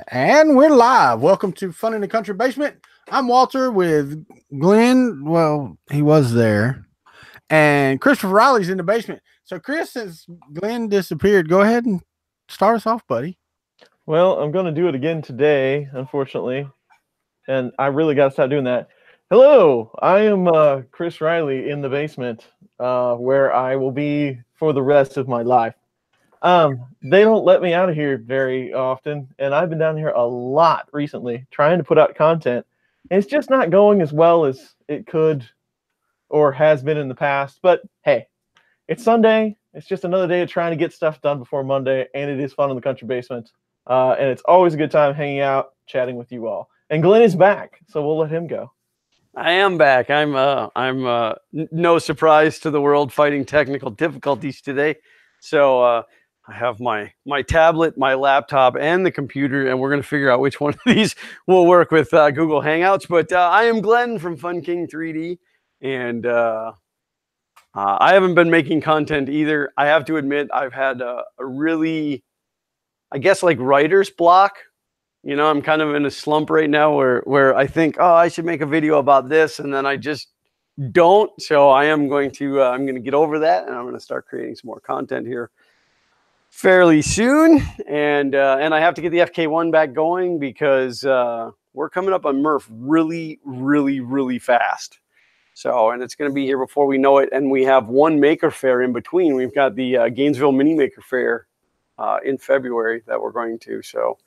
And we're live. Welcome to Fun in the Country Basement. I'm Walter with Glenn. Well, he was there. And Christopher Riley's in the basement. So, Chris, since Glenn disappeared, go ahead and start us off, buddy. Well, I'm going to do it again today, unfortunately. And I really got to stop doing that. Hello, I am Chris Riley in the basement, where I will be for the rest of my life. They don't let me out of here very often, and I've been down here a lot recently trying to put out content. And it's just not going as well as it could or has been in the past. But hey, it's Sunday. It's just another day of trying to get stuff done before Monday, and it is fun in the country basement. And it's always a good time hanging out, chatting with you all. And Glenn is back, so we'll let him go. I am back. I'm no surprise to the world, fighting technical difficulties today. So I have my tablet, my laptop, and the computer, and we're going to figure out which one of these will work with Google Hangouts. But I am Glenn from Fun King 3D, and I haven't been making content either. I have to admit, I've had a really, I guess, like writer's block. You know, I'm kind of in a slump right now where I think, oh, I should make a video about this, and then I just don't. So I am going to I'm going to get over that, and I'm going to start creating some more content here fairly soon. And I have to get the FK1 back going because we're coming up on Murph really, really, really fast. So, and it's going to be here before we know it. And we have one maker fair in between. We've got the Gainesville Mini Maker Fair in February that we're going to. So,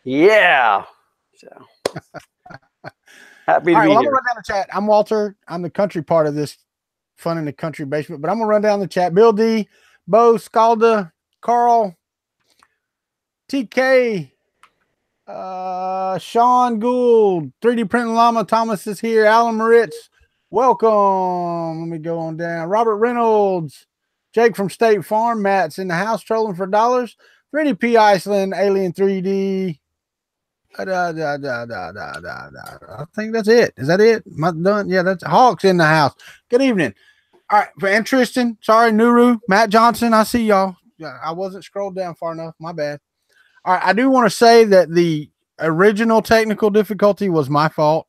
yeah. So happy to be here. I'm gonna run down the chat. I'm Walter. I'm the country part of this Fun in the Country Basement, but I'm gonna run down the chat. Bill D, Bo, Scalda, Carl, TK, Sean Gould, 3D Printing Llama, Thomas is here, Alan Moritz, welcome. Let me go on down. Robert Reynolds, Jake from State Farm, Matt's in the house trolling for dollars, 3DP Iceland, Alien 3D. I think that's it. Is that it? Am I done? Yeah, that's Hawks in the house. Good evening. All right, and Tristan, sorry, Nuru, Matt Johnson, I see y'all. I wasn't scrolled down far enough. My bad. All right, I do want to say that the original technical difficulty was my fault.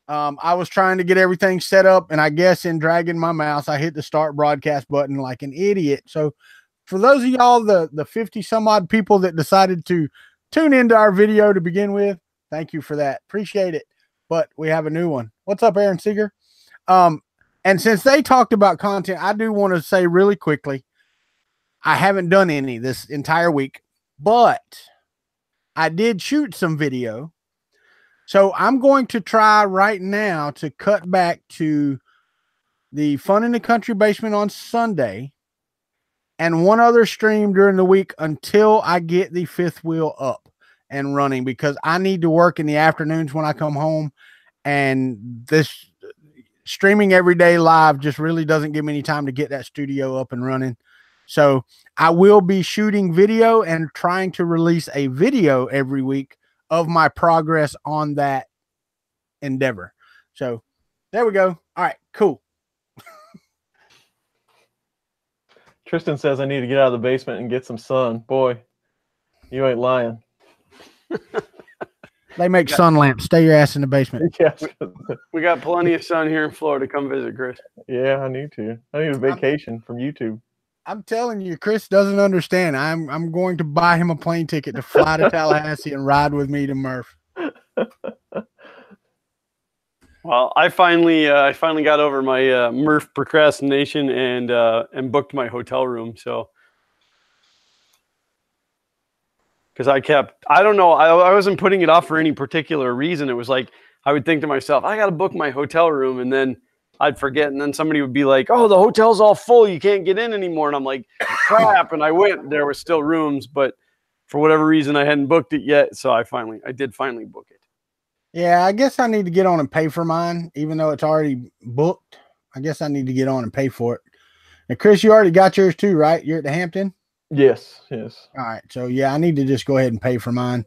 I was trying to get everything set up, and I guess in dragging my mouse, I hit the start broadcast button like an idiot. So for those of y'all, the 50 some odd people that decided to tune into our video to begin with, thank you for that. Appreciate it. But we have a new one. What's up, Aaron Seeger? And since they talked about content, I do want to say really quickly, I haven't done any this entire week, but I did shoot some video. So I'm going to try right now to cut back to the Fun in the Country Basement on Sunday and one other stream during the week until I get the fifth wheel up and running, because I need to work in the afternoons when I come home, and this streaming every day live just really doesn't give me any time to get that studio up and running. So I will be shooting video and trying to release a video every week of my progress on that endeavor. So there we go. All right, cool. Tristan says I need to get out of the basement and get some sun. Boy, you ain't lying. They make sun lamps. Stay your ass in the basement. Yes. We got plenty of sun here in Florida. Come visit, Chris. Yeah, I need to. I need a vacation from YouTube. I'm telling you, Chris doesn't understand. I'm going to buy him a plane ticket to fly to Tallahassee and ride with me to Murph. Well, I finally got over my Murph procrastination and booked my hotel room. So, because I don't know, I wasn't putting it off for any particular reason. It was like I would think to myself, I got to book my hotel room, and then I'd forget, and then somebody would be like, "Oh, the hotel's all full. You can't get in anymore." And I'm like, "Crap!" And I went. There were still rooms, but for whatever reason, I hadn't booked it yet. So I did finally book it. Yeah, I guess I need to get on and pay for mine, even though it's already booked. I guess I need to get on and pay for it. And Chris, you already got yours too, right? You're at the Hampton? Yes, yes. All right. So yeah, I need to just go ahead and pay for mine.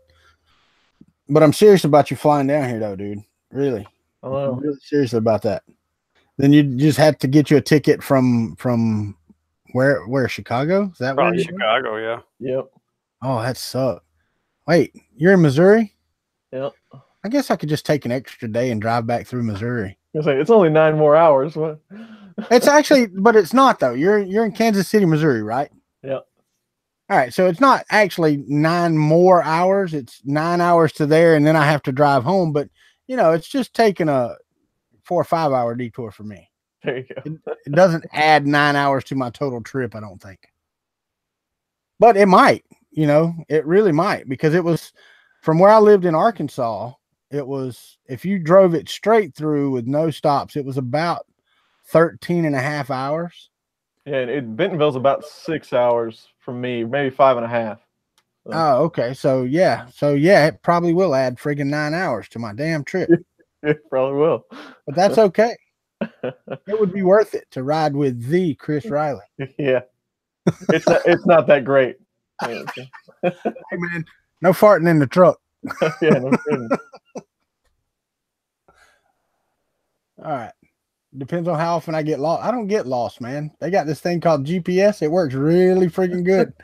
But I'm serious about you flying down here though, dude. Really. Hello. I'm really serious about that. Then you just have to get you a ticket from where Chicago? Is that Probably where Chicago, yeah. Yep. Oh, that sucks. Wait, you're in Missouri? Yep. I guess I could just take an extra day and drive back through Missouri. It's only 9 more hours. What? It's actually, but it's not though. You're in Kansas City, Missouri, right? Yeah. All right, so it's not actually 9 more hours. It's 9 hours to there, and then I have to drive home. But it's just taking a 4 or 5 hour detour for me. There you go. It doesn't add 9 hours to my total trip, I don't think. But it might. It really might, because it was from where I lived in Arkansas. It was, if you drove it straight through with no stops, it was about 13 and a half hours. Yeah, and Bentonville's about 6 hours from me, maybe 5.5. So. Oh, okay. So yeah, it probably will add friggin' 9 hours to my damn trip. It probably will. But that's okay. It would be worth it to ride with the Chris Riley. Yeah. It's not that great. Hey man, no farting in the truck. Yeah, no kidding. All right. Depends on how often I get lost. I don't get lost, man. They got this thing called GPS. It works really freaking good.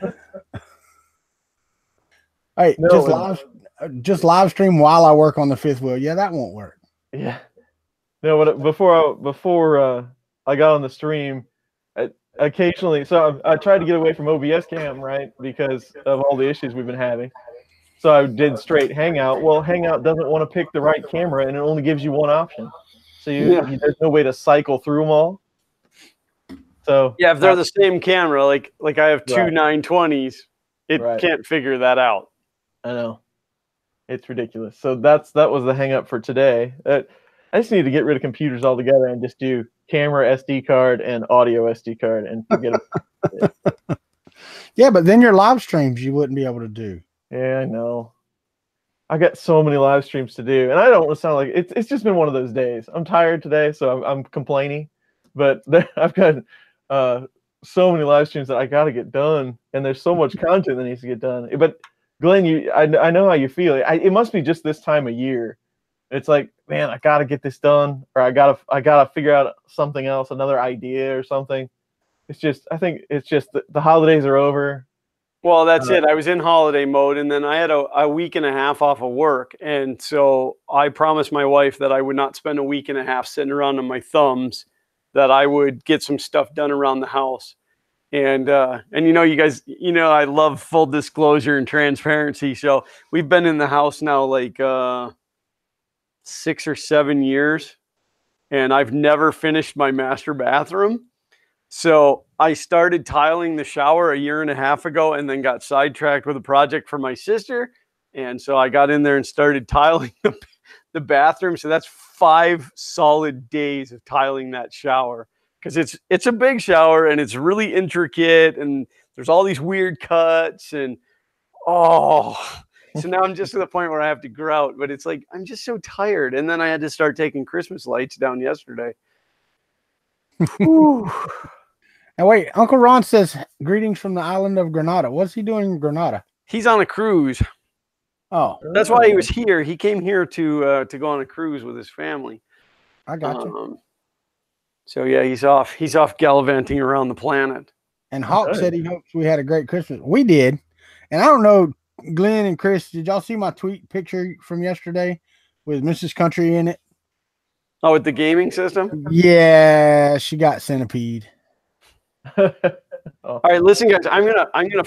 Hey, no, just live stream while I work on the fifth wheel. Yeah, that won't work. Yeah. No, before I got on the stream, occasionally, so I tried to get away from OBS cam, right, because of all the issues we've been having. So I did straight Hangout. Well, Hangout doesn't want to pick the right camera, and it only gives you one option. So there's no way to cycle through them all. So yeah, if they're the same camera, like I have two Right. 920s, it Right. can't figure that out. I know. It's ridiculous. So that was the hang up for today. I just need to get rid of computers altogether and just do camera SD card and audio SD card and forget it. Yeah, but then your live streams you wouldn't be able to do. Yeah, I know. I got so many live streams to do, and I don't want to sound like it's just been one of those days. I'm tired today, so I'm complaining, but I've got so many live streams that I got to get done, and there's so much content that needs to get done. But Glenn, I know how you feel. It must be just this time of year. It's like, man, I got to get this done, or I gotta figure out something else, another idea or something. I think it's just the holidays are over. Well, that's it. I was in holiday mode, and then I had a week and a half off of work. And so I promised my wife that I would not spend a week and a half sitting around on my thumbs, that I would get some stuff done around the house. And you guys, I love full disclosure and transparency. So we've been in the house now like 6 or 7 years, and I've never finished my master bathroom. So I started tiling the shower a year and a half ago, and then got sidetracked with a project for my sister. And so I got in there and started tiling the bathroom. So that's 5 solid days of tiling that shower, because it's a big shower and it's really intricate, and there's all these weird cuts, and so now I'm just to the point where I have to grout. But it's like, I'm just so tired. And then I had to start taking Christmas lights down yesterday. Now wait, Uncle Ron says greetings from the island of Grenada. What's he doing in Grenada? He's on a cruise. Oh, that's why he was here. He came here to go on a cruise with his family. I got you. So yeah, he's off gallivanting around the planet. And Hawk said he hopes we had a great Christmas. We did. And I don't know, Glenn and Chris, did y'all see my tweet picture from yesterday with Mrs. Kuntry in it? Oh, with the gaming system? Yeah, she got centipede. All right, listen, guys. I'm gonna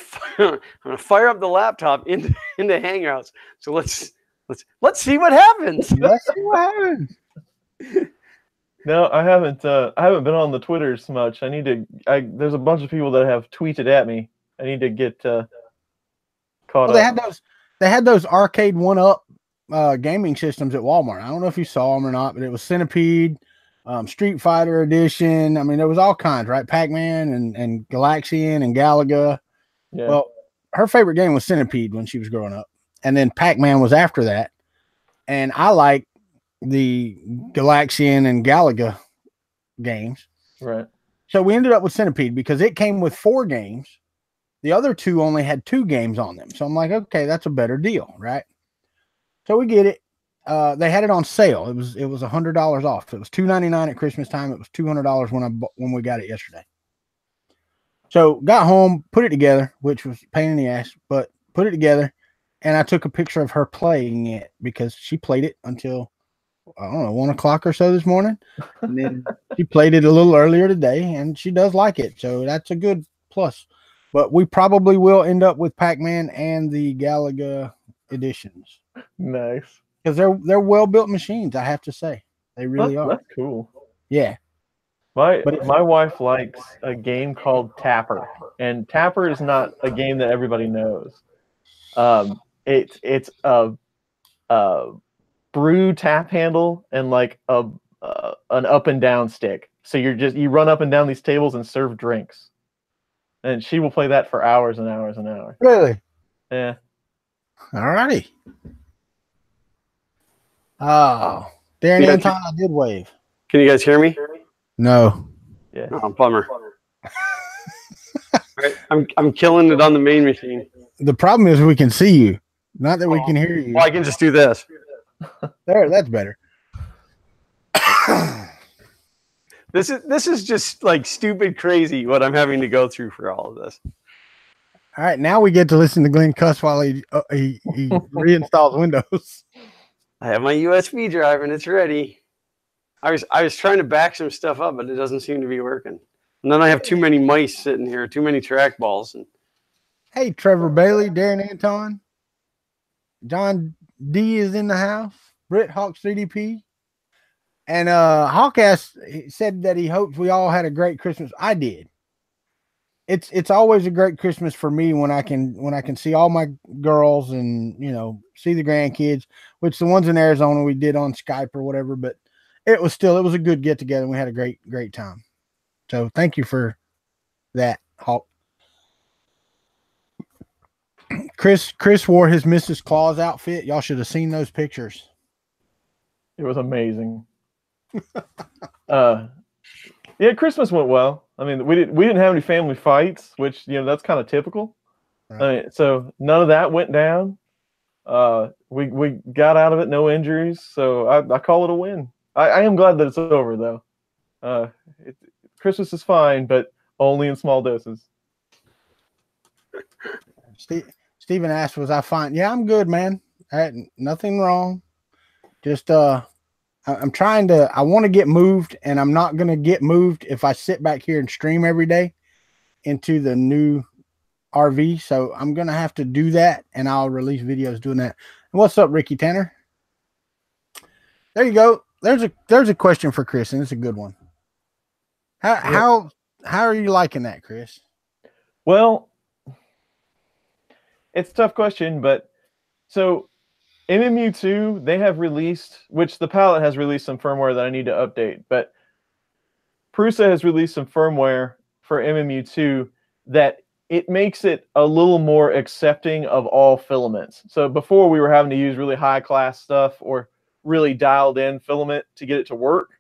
fire up the laptop into Hangouts. So let's see what happens. Let's see what happens. No, I haven't been on the Twitters much. There's a bunch of people that have tweeted at me. I need to get caught up. They had those arcade 1-up gaming systems at Walmart. I don't know if you saw them or not, but it was Centipede, Street Fighter Edition. I mean, there was all kinds, right? Pac-Man and Galaxian and Galaga. Yeah. Well, her favorite game was Centipede when she was growing up, and then Pac-Man was after that. And I like the Galaxian and Galaga games. Right. So we ended up with Centipede because it came with 4 games. The other 2 only had 2 games on them. So I'm like, okay, that's a better deal, right? So we get it. They had it on sale. It was $100 off. It was $299 at Christmas time. It was $200 when we got it yesterday. So got home, put it together, which was a pain in the ass, but put it together. and I took a picture of her playing it because she played it until, I don't know, 1 o'clock or so this morning. And then she played it a little earlier today, and she does like it. So that's a good plus. But we probably will end up with Pac-Man and the Galaga editions. Nice. Because they're well-built machines, I have to say. They really are. That's cool. Yeah. My wife likes a game called Tapper, and Tapper is not a game that everybody knows. It's a brew tap handle and like an up and down stick. So you run up and down these tables and serve drinks, and she will play that for hours and hours and hours. Really? Yeah. All righty. Oh, Darren Anton, I did wave. Can you guys hear me? No. Yeah. Oh, bummer. Right, I'm killing it on the main machine. The problem is we can see you, not that we can hear you. Well, I can just do this. There, that's better. This is just like stupid crazy what I'm having to go through for all of this. All right, now we get to listen to Glenn cuss while he reinstalls Windows. I have my USB drive and it's ready. I was trying to back some stuff up, but it doesn't seem to be working. And then I have too many mice sitting here, too many trackballs. And hey, Trevor Bailey, Darren Anton, John D is in the house. Britt Hawks 3DP, and Hawk said that he hopes we all had a great Christmas. I did. It's always a great Christmas for me when I can see all my girls and see the grandkids, which the ones in Arizona we did on Skype or whatever, but it was a good get together and we had a great time. So thank you for that, Hawk. Chris wore his Mrs. Claus outfit. Y'all should have seen those pictures. It was amazing. Yeah, Christmas went well. I mean, we didn't have any family fights, which that's kind of typical. Right. I mean, so none of that went down. We got out of it, no injuries. So I call it a win. I am glad that it's over though. Christmas is fine, but only in small doses. Stephen asked, was I fine? Yeah, I'm good, man. Nothing wrong. Just I'm trying to, I want to get moved, and I'm not going to get moved if I sit back here and stream every day into the new RV. So I'm going to have to do that, and I'll release videos doing that. And what's up, Ricky Tanner? There you go. There's a question for Chris, and it's a good one. How are you liking that, Chris? Well, it's a tough question, but so MMU2, they have released, which the palette has released some firmware that I need to update, but Prusa has released some firmware for MMU2 that it makes it a little more accepting of all filaments. So before we were having to use really high class stuff or really dialed in filament to get it to work.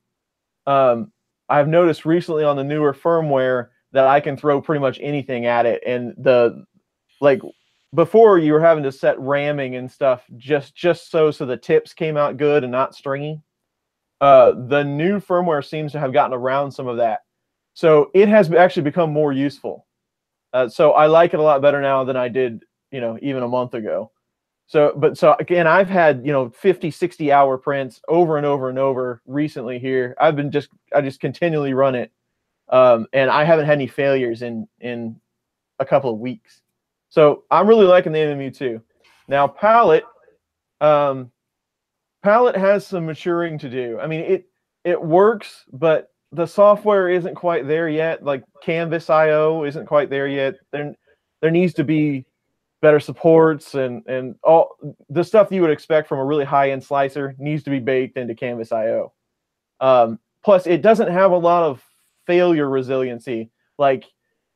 I've noticed recently on the newer firmware that I can throw pretty much anything at it, and before you were having to set ramming and stuff just so the tips came out good and not stringy. The new firmware seems to have gotten around some of that. So it has actually become more useful. So I like it a lot better now than I did, even a month ago. So again, I've had, 50, 60 hour prints over and over and over recently here. I just continually run it. And I haven't had any failures in a couple of weeks. So I'm really liking the MMU2. Now palette has some maturing to do. I mean, it works, but the software isn't quite there yet. Like Canvas IO isn't quite there yet. There needs to be better supports and all the stuff that you would expect from a really high-end slicer needs to be baked into Canvas IO. Plus, it doesn't have a lot of failure resiliency. Like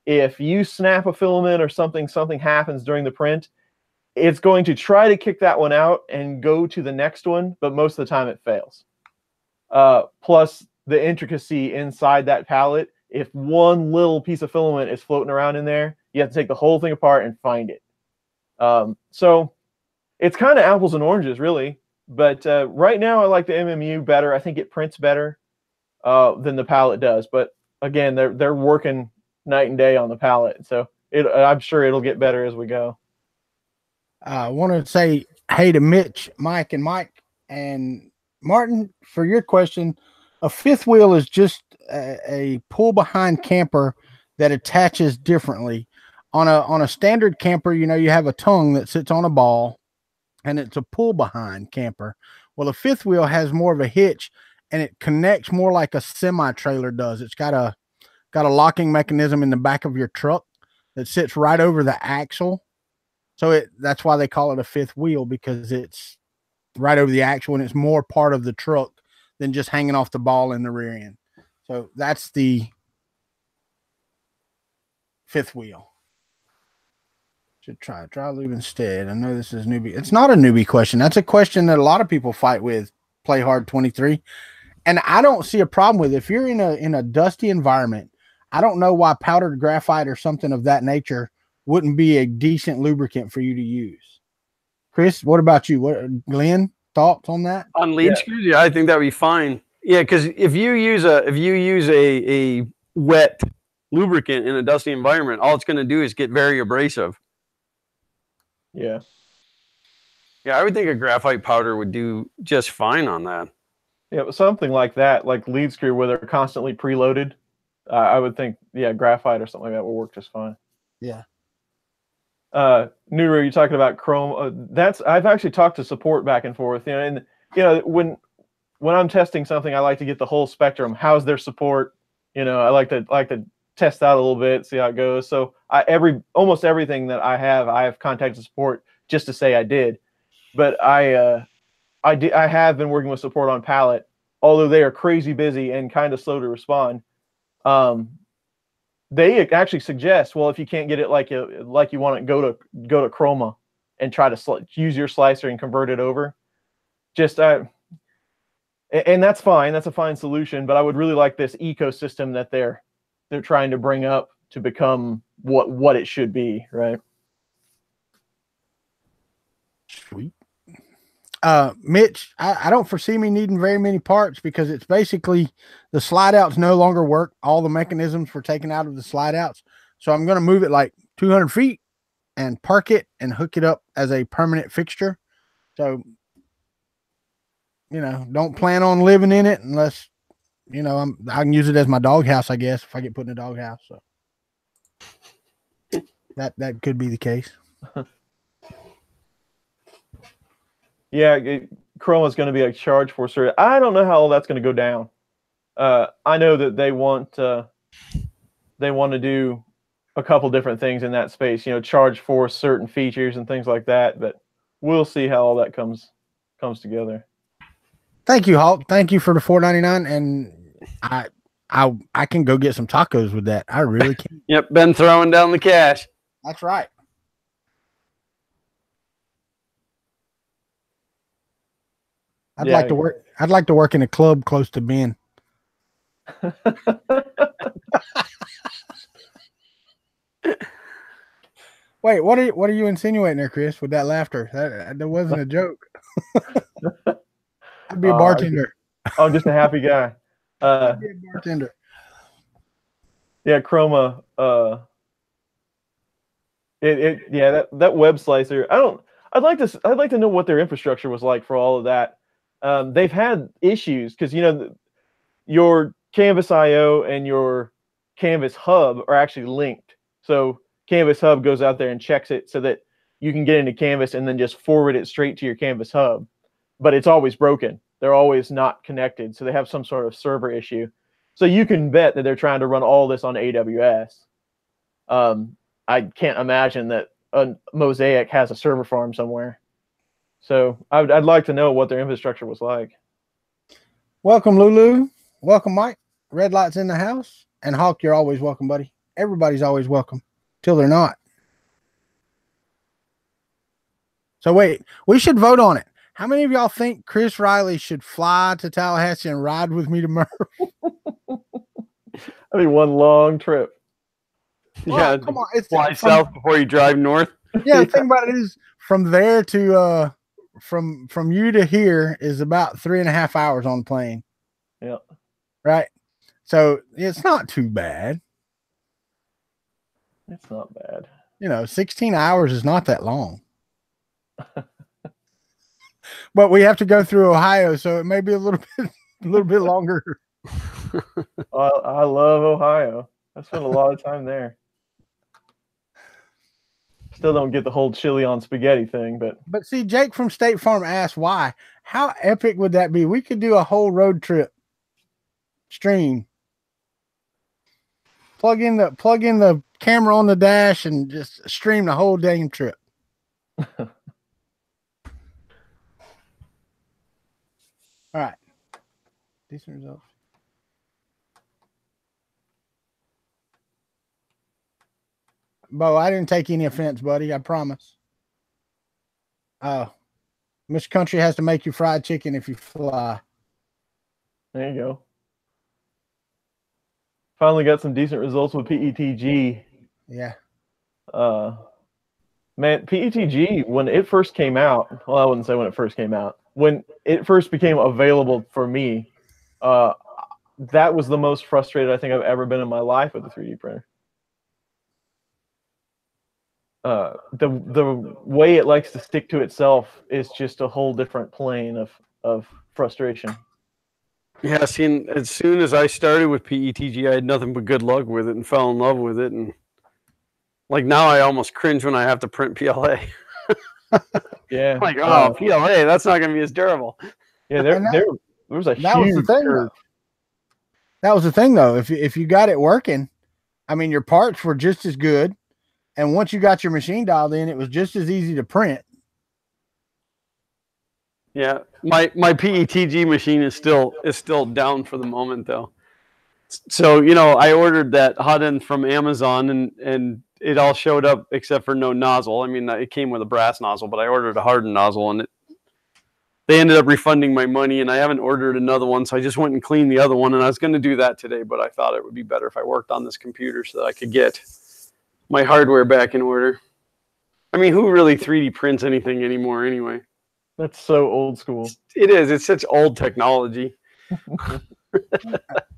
if you snap a filament or something happens during the print, it's going to try to kick that one out and go to the next one, but most of the time it fails. Plus, the intricacy inside that palette, if one little piece of filament is floating around in there, you have to take the whole thing apart and find it. So it's kind of apples and oranges, really. But right now, I like the MMU better. I think it prints better than the palette does. But again, they're working night and day on the palette, so I'm sure it'll get better as we go. I want to say hey to Mitch, Mike, and Martin for your question. A fifth wheel is just a pull behind camper that attaches differently. On a standard camper, you know, you have a tongue that sits on a ball, and it's a pull behind camper. Well, a fifth wheel has more of a hitch, and it connects more like a semi trailer does. It's got a locking mechanism in the back of your truck that sits right over the axle. So that's why they call it a fifth wheel, because it's right over the axle and it's more part of the truck than just hanging off the ball in the rear end. So that's the fifth wheel. Should try dry lube instead. I know this is newbie. It's not a newbie question. That's a question that a lot of people fight with. Play Hard 23, and I don't see a problem with it. If you're in a dusty environment, I don't know why powdered graphite or something of that nature wouldn't be a decent lubricant for you to use. Chris, what about you? Glenn, thoughts on that? On lead screws, yeah, I think that would be fine. Yeah, because if you use a wet lubricant in a dusty environment, all it's going to do is get very abrasive. Yeah. Yeah, I would think a graphite powder would do just fine on that. Yeah, something like that, like lead screw where they're constantly preloaded. I would think, yeah, graphite or something like that will work just fine. Yeah. Nuru, you're talking about chrome. I've actually talked to support back and forth. You know, and you know when I'm testing something, I like to get the whole spectrum. How's their support? You know, I like to test out a little bit, see how it goes. So almost everything that I have contacted support just to say I did. But I have been working with support on pallet, although they are crazy busy and kind of slow to respond. They actually suggest, well, if you can't get it like you want it, go to Chroma and try to use your slicer and convert it over. And that's fine. That's a fine solution. But I would really like this ecosystem that they're trying to bring up to become what it should be, right? Sweet. Mitch, I don't foresee me needing very many parts, because it's basically the slide outs no longer work. All the mechanisms were taken out of the slide outs. So I'm going to move it like 200 feet and park it and hook it up as a permanent fixture. So, you know, don't plan on living in it unless, you know, I can use it as my doghouse, I guess, if I get put in a doghouse. So that could be the case. Yeah, Chrome is going to be a charge for certain. I don't know how all that's going to go down. I know that they want to do a couple different things in that space. You know, charge for certain features and things like that. But we'll see how all that comes together. Thank you, Hulk. Thank you for the $4.99, and I can go get some tacos with that. I really can. Yep, been throwing down the cash. That's right. I'd like to work in a club close to Ben. Wait, what are you insinuating there, Chris, with that laughter? That wasn't a joke. I'd be a bartender. I'm just a happy guy. I'd be a bartender. Yeah, Chroma. That web slicer. I'd like to know what their infrastructure was like for all of that. They've had issues because, you know, your Canvas IO and your Canvas Hub are actually linked. So Canvas Hub goes out there and checks it so that you can get into Canvas and then just forward it straight to your Canvas Hub. But it's always broken. They're always not connected. So they have some sort of server issue. So you can bet that they're trying to run all this on AWS. I can't imagine that a Mosaic has a server farm somewhere. So I'd like to know what their infrastructure was like. Welcome, Lulu. Welcome, Mike. Red Light's in the house. And Hawk, you're always welcome, buddy. Everybody's always welcome till they're not. So wait, we should vote on it. How many of y'all think Chris Riley should fly to Tallahassee and ride with me to Murph? I mean, one long trip. Well, Yeah, come on. It's fly south before you drive north. Yeah, the thing about it is from there to from you to here is about 3.5 hours on the plane. Yeah. Right. So it's not too bad. It's not bad. You know, 16 hours is not that long. but we have to go through Ohio, so it may be a little bit longer. I love Ohio. I spent a lot of time there. Still don't get the whole chili on spaghetti thing, but see, Jake from State Farm asked why. How epic would that be? We could do a whole road trip stream. Plug in the camera on the dash and just stream the whole dang trip. All right. Decent results. Bo, I didn't take any offense, buddy. I promise. Mr. Kuntry has to make you fried chicken if you fly. There you go. Finally got some decent results with PETG. Yeah. Man, PETG, when it first came out, well, I wouldn't say when it first came out. When it first became available for me, that was the most frustrated I think I've ever been in my life with a 3D printer. The way it likes to stick to itself is just a whole different plane of frustration. Yeah, see, as soon as I started with PETG, I had nothing but good luck with it and fell in love with it. And like now I almost cringe when I have to print PLA. Yeah. Like, oh, PLA, that's not going to be as durable. Yeah, there was a huge curve. That was the thing, though. If you got it working, I mean, your parts were just as good. And once you got your machine dialed in, it was just as easy to print. Yeah, my PETG machine is still down for the moment, though. So, you know, I ordered that hot end from Amazon, and it all showed up except for no nozzle. I mean, it came with a brass nozzle, but I ordered a hardened nozzle, and they ended up refunding my money, and I haven't ordered another one, so I just went and cleaned the other one, and I was going to do that today, but I thought it would be better if I worked on this computer so that I could get my hardware back in order. I mean, who really 3D prints anything anymore anyway? That's so old school. It is. It's such old technology.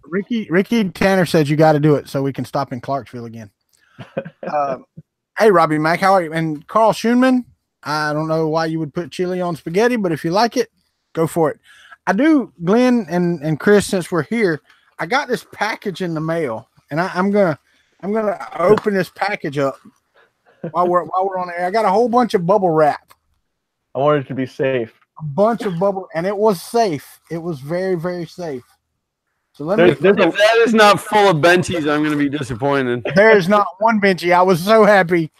Ricky Tanner says you got to do it so we can stop in Clarksville again. Hey, Robbie Mack, how are you? And Carl Schoenman, I don't know why you would put chili on spaghetti, but if you like it, go for it. I do, Glenn and Chris, since we're here, I got this package in the mail, and I'm gonna open this package up while we're on air. I got a whole bunch of bubble wrap. I wanted it to be safe. A bunch of bubble, and it was safe. It was very, very safe. So let me. If that is not full of benchies, I'm going to be disappointed. There is not one benchy. I was so happy.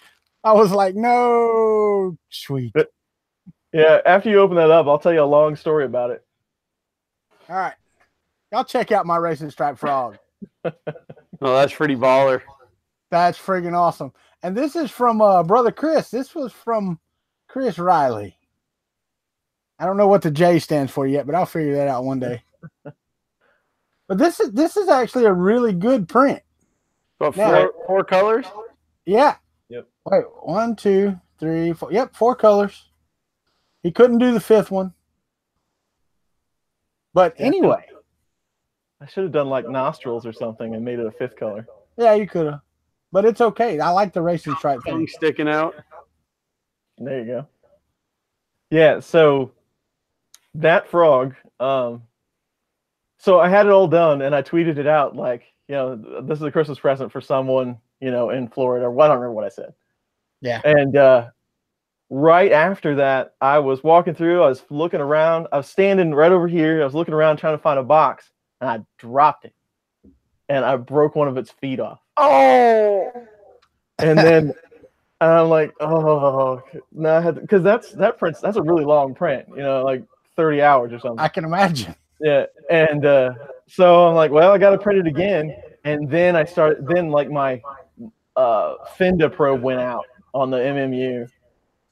I was like, no, sweet. But, yeah, after you open that up, I'll tell you a long story about it. All right. Y'all check out my Racing Stripe Frog. Oh, that's pretty baller. That's friggin' awesome. And this is from Brother Chris. This was from Chris Riley. I don't know what the J stands for yet, but I'll figure that out one day. But this is actually a really good print. What, four colors? Yeah. Yep. Wait, 1, 2, 3, 4. Yep, 4 colors. He couldn't do the 5th one. But anyway. I should have done like nostrils or something and made it a 5th color. Yeah, you could have. But it's okay. I like the Racing Stripe thing. Sticking out. There you go. Yeah, so that frog, so I had it all done and I tweeted it out like, you know, this is a Christmas present for someone, you know, in Florida, or I don't remember what I said. Yeah. And right after that, I was walking through, I was looking around, I was standing right over here, I was looking around trying to find a box, and I dropped it. And I broke one of its feet off. Oh! And then I'm like, oh, no, because that's a really long print, you know, like 30 hours or something. I can imagine. Yeah, and so I'm like, well, I got to print it again, and then like my Fenda probe went out on the MMU,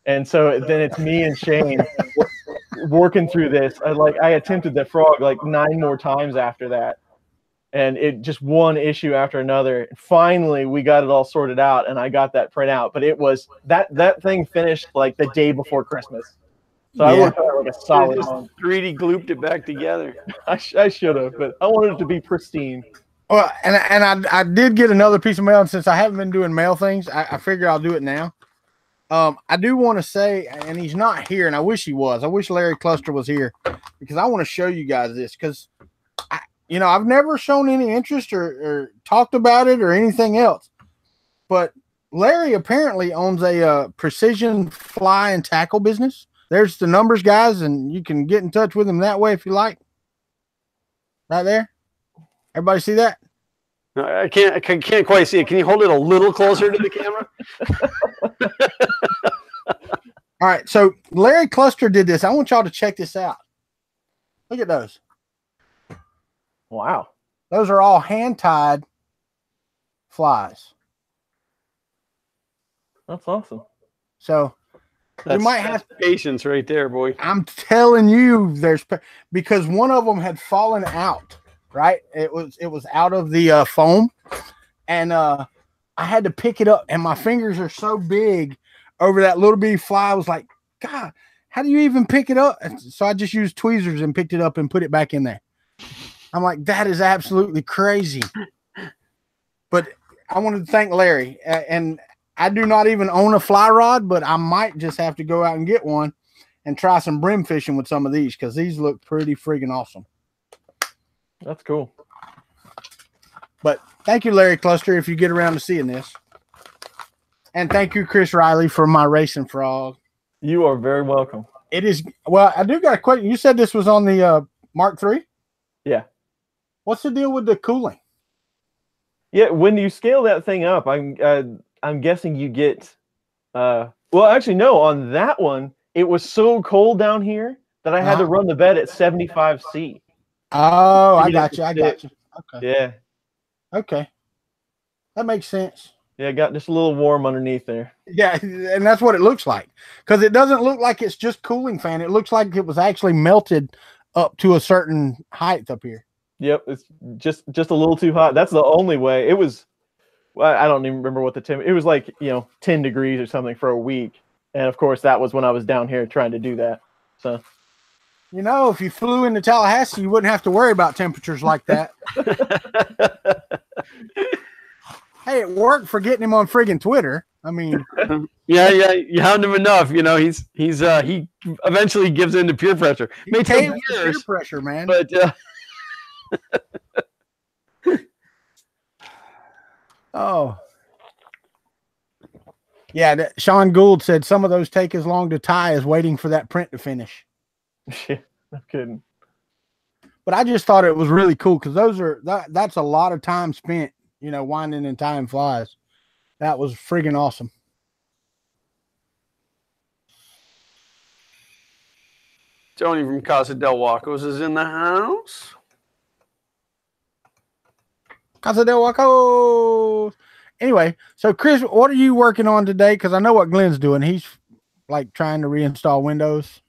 and so then it's me and Shane working through this. I attempted the frog like 9 more times after that, and it just one issue after another. Finally, we got it all sorted out, and I got that print out. But it was that thing finished like the day before Christmas. So I worked on it like a solid month. 3D glooped it back together. I should have, but I wanted it to be pristine. Well, and I did get another piece of mail, and since I haven't been doing mail things, I figure I'll do it now. I do want to say, and he's not here, and I wish he was. I wish Larry Cluster was here because I want to show you guys this because, I've never shown any interest or talked about it or anything else. But Larry apparently owns a precision fly and tackle business. There's the numbers, guys, and you can get in touch with him that way if you like. Right there. Everybody see that? No, I can't quite see it. Can you hold it a little closer to the camera? All right, so Larry Cluster did this. I want y'all to check this out. Look at those. Wow. Those are all hand-tied flies. That's awesome. So That's, you might have patience right there, boy. I'm telling you, because one of them had fallen out, right? It was out of the foam, and I had to pick it up, and my fingers are so big over that little bitty fly. I was like, God, how do you even pick it up? And so I just used tweezers and picked it up and put it back in there. I'm like, that is absolutely crazy. But I wanted to thank Larry, and I do not even own a fly rod, but I might just have to go out and get one and try some brim fishing with some of these because these look pretty friggin' awesome. That's cool. But thank you, Larry Cluster, if you get around to seeing this. And thank you, Chris Riley, for my racing frog. You are very welcome. It is, well, I do got a question. You said this was on the Mark III? Yeah. What's the deal with the cooling? Yeah, when you scale that thing up, I'm guessing you get well, actually no, on that one it was so cold down here that I had to run the bed at 75°C. Oh, I got you. Okay. Yeah. Okay. That makes sense. Yeah, it got just a little warm underneath there. Yeah, and that's what it looks like. Because it doesn't look like it's just cooling fan. It looks like it was actually melted up to a certain height up here. Yep, it's just a little too hot. That's the only way. It was, well, I don't even remember what the temperature. It was like 10 degrees or something for a week, and of course that was when I was down here trying to do that. So, if you flew into Tallahassee, you wouldn't have to worry about temperatures like that. Hey, it worked for getting him on friggin' Twitter. I mean, yeah, you hound him enough. He eventually gives in to peer pressure. It may take years, peer pressure, man. But oh, yeah. Sean Gould said some of those take as long to tie as waiting for that print to finish. Yeah, no kidding. But I just thought it was really cool because that's a lot of time spent, winding and tying flies. That was friggin' awesome. Tony from Casa del Wacos is in the house. Casa del Wacos. Anyway, so Chris, what are you working on today? Because I know what Glenn's doing. He's like trying to reinstall Windows.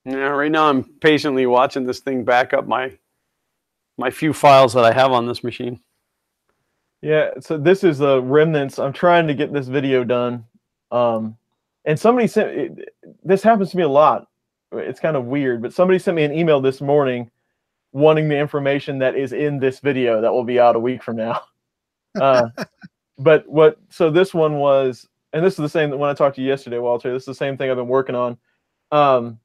Yeah, right now I'm patiently watching this thing back up my few files that I have on this machine. Yeah, so this is the remnants. I'm trying to get this video done. And somebody sent this happens to me a lot. It's kind of weird, but somebody sent me an email this morning wanting the information that is in this video that will be out a week from now. So this one was, and this is the same that when I talked to you yesterday, Walter, this is the same thing I've been working on.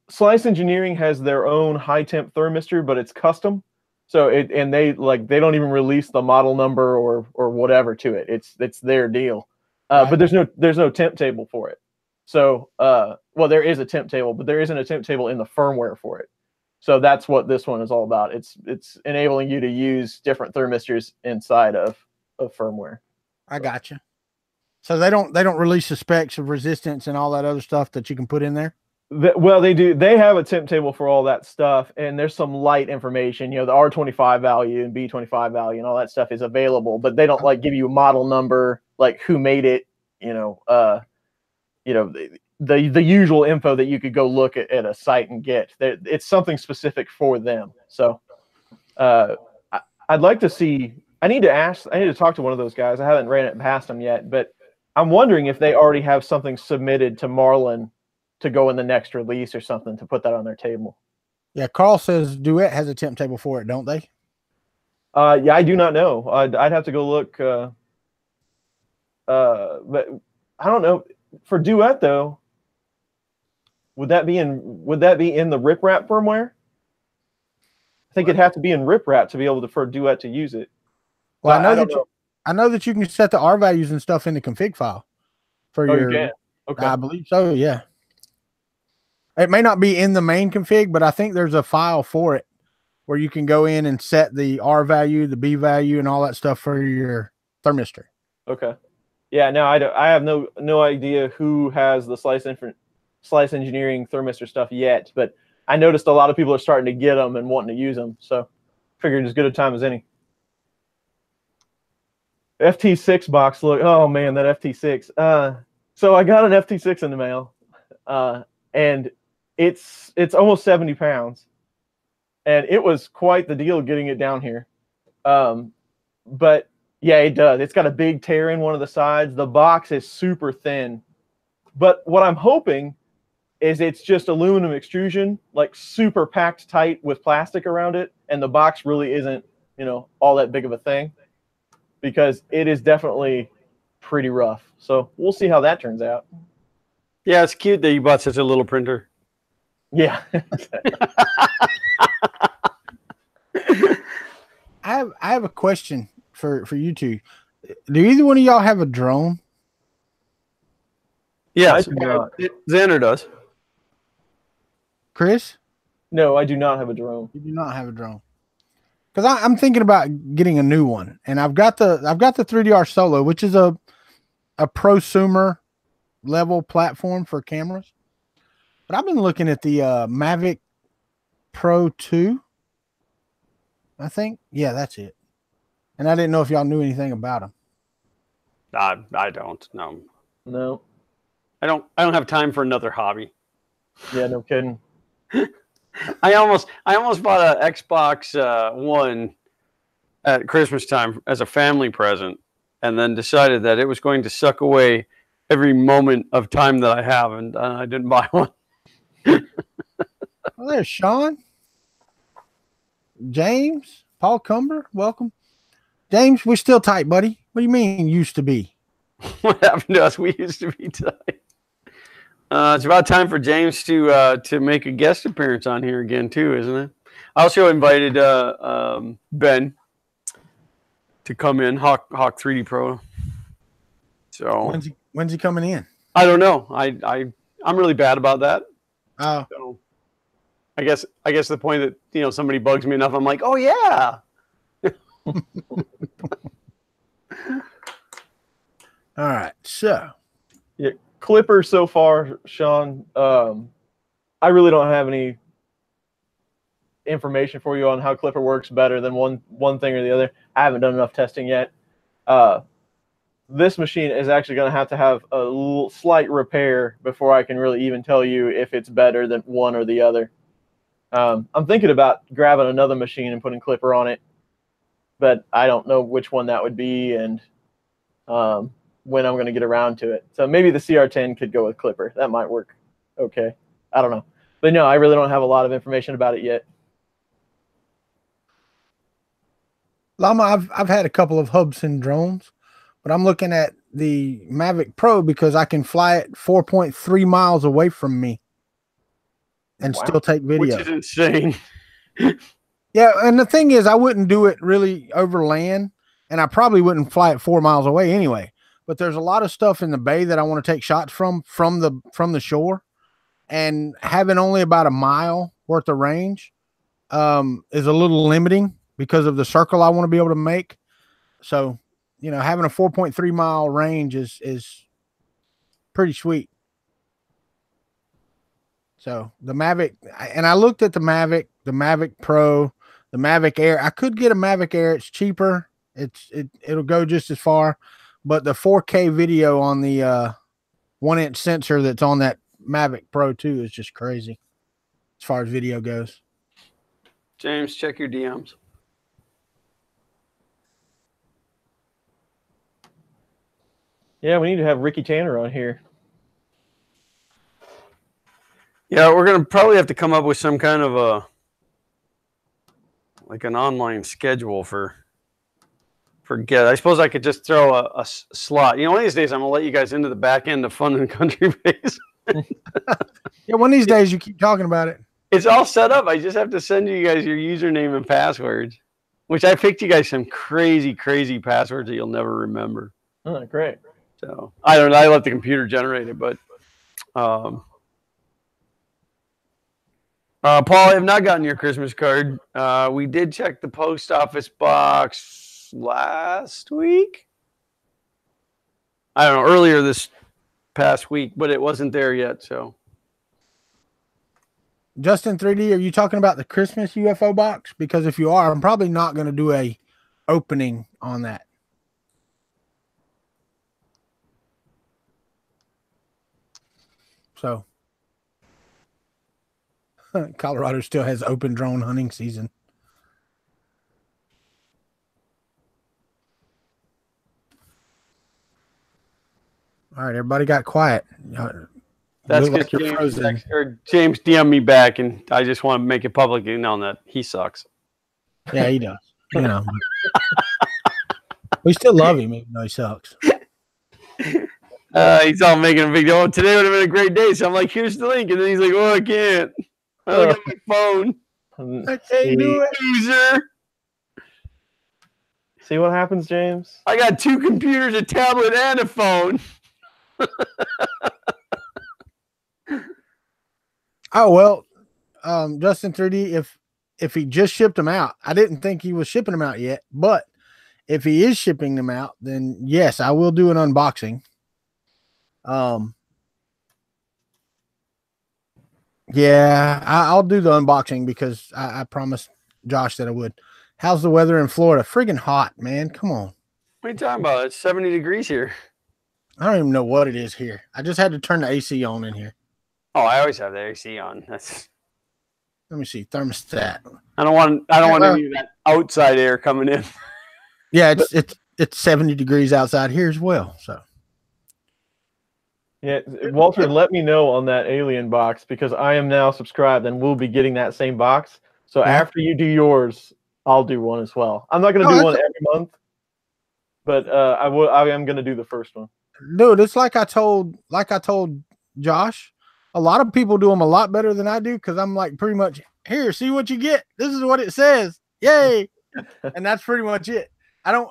Slice Engineering has their own high temp thermistor, but it's custom. So they don't even release the model number or whatever to it. It's their deal. Right. But there's no temp table for it. So well, there is a temp table, but there isn't a temp table in the firmware for it. So that's what this one is all about. It's enabling you to use different thermistors inside of firmware. I got you. So they don't release the specs of resistance and all that other stuff that you can put in there. Well, they do. They have a temp table for all that stuff, and there's some light information. The R25 value and B25 value and all that stuff is available, but they don't give you a model number, like who made it. The usual info that you could go look at a site and get. It's something specific for them. So, I'd like to see. I need to talk to one of those guys. I haven't ran it past them yet, but I'm wondering if they already have something submitted to Marlin to go in the next release or something to put that on their table. Yeah, Carl says Duet has a temp table for it, don't they? Yeah, I do not know. I'd have to go look. But I don't know. For Duet though, would that be in the RipRap firmware? I think it'd have to be in RipRap to be able to for Duet to use it. Well, I know that you can set the R values and stuff in the config file for your. You can? Okay. I believe so. Yeah. It may not be in the main config, but I think there's a file for it where you can go in and set the R value, the B value, and all that stuff for your thermistor. Okay. Yeah. No, I have no idea who has the slice engineering thermistor stuff yet, but I noticed a lot of people are starting to get them and wanting to use them. So figured as good a time as any. FT6 box look. Oh man, that FT6. So I got an FT6 in the mail, and it's almost 70 pounds, and it was quite the deal getting it down here. But yeah, it does. It's got a big tear in one of the sides. The box is super thin, but what I'm hoping is it's just aluminum extrusion, like super packed tight with plastic around it, and the box really isn't, all that big of a thing, because it is definitely pretty rough. So we'll see how that turns out. Yeah, it's cute that you bought such a little printer. Yeah. I have a question for you two. Do either one of y'all have a drone? Yes, I do not. Xander does. Chris? No, I do not have a drone. You do not have a drone. Because I'm thinking about getting a new one, and I've got the 3DR Solo, which is a prosumer level platform for cameras. But I've been looking at the Mavic Pro 2. I think, yeah, that's it. And I didn't know if y'all knew anything about them. I don't. No. I don't have time for another hobby. Yeah, no kidding. I almost bought an Xbox One at Christmas time as a family present, and then decided that it was going to suck away every moment of time that I have, and I didn't buy one. Well, there's Sean, James, Paul Cumber, welcome. James, we're still tight, buddy. What do you mean used to be? What happened to us? We used to be tight. It's about time for James to make a guest appearance on here again too, isn't it? I also invited Ben to come in, Hawk 3D Pro. So when's he coming in? I don't know. I'm really bad about that. Oh, so I guess the point that somebody bugs me enough, I'm like, oh yeah. All right. So yeah, Clipper so far, Sean. I really don't have any information for you on how Clipper works better than one thing or the other. I haven't done enough testing yet. This machine is actually going to have a little slight repair before I can really even tell you if it's better than one or the other. I'm thinking about grabbing another machine and putting Clipper on it, but I don't know which one that would be and when I'm going to get around to it. So maybe the CR10 could go with Clipper. That might work okay. I don't know. But no, I really don't have a lot of information about it yet. Llama, I've had a couple of Hubsan drones, but I'm looking at the Mavic Pro because I can fly it 4.3 miles away from me and still take video. Which is insane. Yeah, and the thing is, I wouldn't do it really over land, and I probably wouldn't fly it 4 miles away anyway. But there's a lot of stuff in the bay that I want to take shots from the shore, and having only about a mile worth of range is a little limiting because of the circle I want to be able to make. So, having a 4.3 mile range is pretty sweet. So the Mavic, and I looked at the Mavic Pro, the Mavic Air. I could get a Mavic Air. It's cheaper. It'll go just as far, but the 4K video on the 1-inch sensor that's on that Mavic Pro 2 is just crazy as far as video goes. James, check your DMs. Yeah, we need to have Ricky Tanner on here. Yeah, we're gonna probably have to come up with some kind of an online schedule for forget. I suppose I could just throw a slot. You know, one of these days I'm gonna let you guys into the back end of Fun and Country Basement. Yeah, one of these days you keep talking about it. It's all set up. I just have to send you guys your username and passwords, which I picked you guys some crazy, crazy passwords that you'll never remember. Oh, great. So I don't know. I let the computer generate it, but Paul, I have not gotten your Christmas card. We did check the post office box last week. I don't know, earlier this past week, but it wasn't there yet. So, Justin 3D, are you talking about the Christmas UFO box? Because if you are, I'm probably not going to do a opening on that. So, Colorado still has open drone hunting season. All right, everybody got quiet. that's Look because like you're frozen. James DM'd me back, and I just want to make it publicly known that he sucks. Yeah, he does. You know, we still love him, even though he sucks. He's all making a big deal. Oh, today would have been a great day. So I'm like, here's the link. And then he's like, oh, I can't. I look at my phone. I can't do it. Loser. See what happens, James? I got 2 computers, a tablet, and a phone. Oh, well, Justin 3D, if he just shipped them out, I didn't think he was shipping them out yet, but if he is shipping them out, then yes, I will do an unboxing. Yeah, I'll do the unboxing because I promised Josh that I would. How's the weather in Florida? Friggin' hot, man. Come on. What are you talking about? It's 70 degrees here. I don't even know what it is here. I just had to turn the AC on in here. Oh, I always have the AC on. That's. Let me see. Thermostat. I don't want any of that outside air coming in. Yeah, it's 70 degrees outside here as well. So. Yeah, Walter, let me know on that alien box because I am now subscribed and we'll be getting that same box. So after you do yours, I'll do one as well. I'm not going to do one every month, but I am going to do the first one. Dude, it's like I told Josh. A lot of people do them a lot better than I do because I'm like pretty much here. See what you get. This is what it says. Yay! And that's pretty much it. I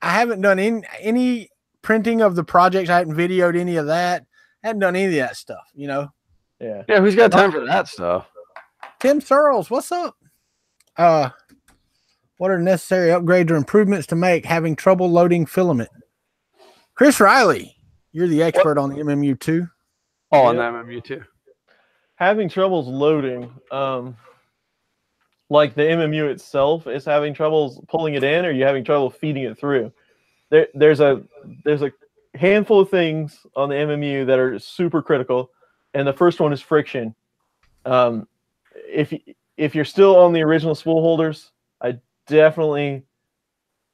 haven't done any printing of the projects. I hadn't videoed any of that. I hadn't done any of that stuff. You know. Yeah. Yeah. Who's got time for that stuff? Tim Searles, what's up? What are necessary upgrades or improvements to make? Having trouble loading filament. Chris Riley, you're the expert on the MMU2. Oh, on the MMU2. Having troubles loading, like the MMU itself is having troubles pulling it in, or you having trouble feeding it through. There's a handful of things on the MMU that are super critical, and the first one is friction. If you're still on the original spool holders, I definitely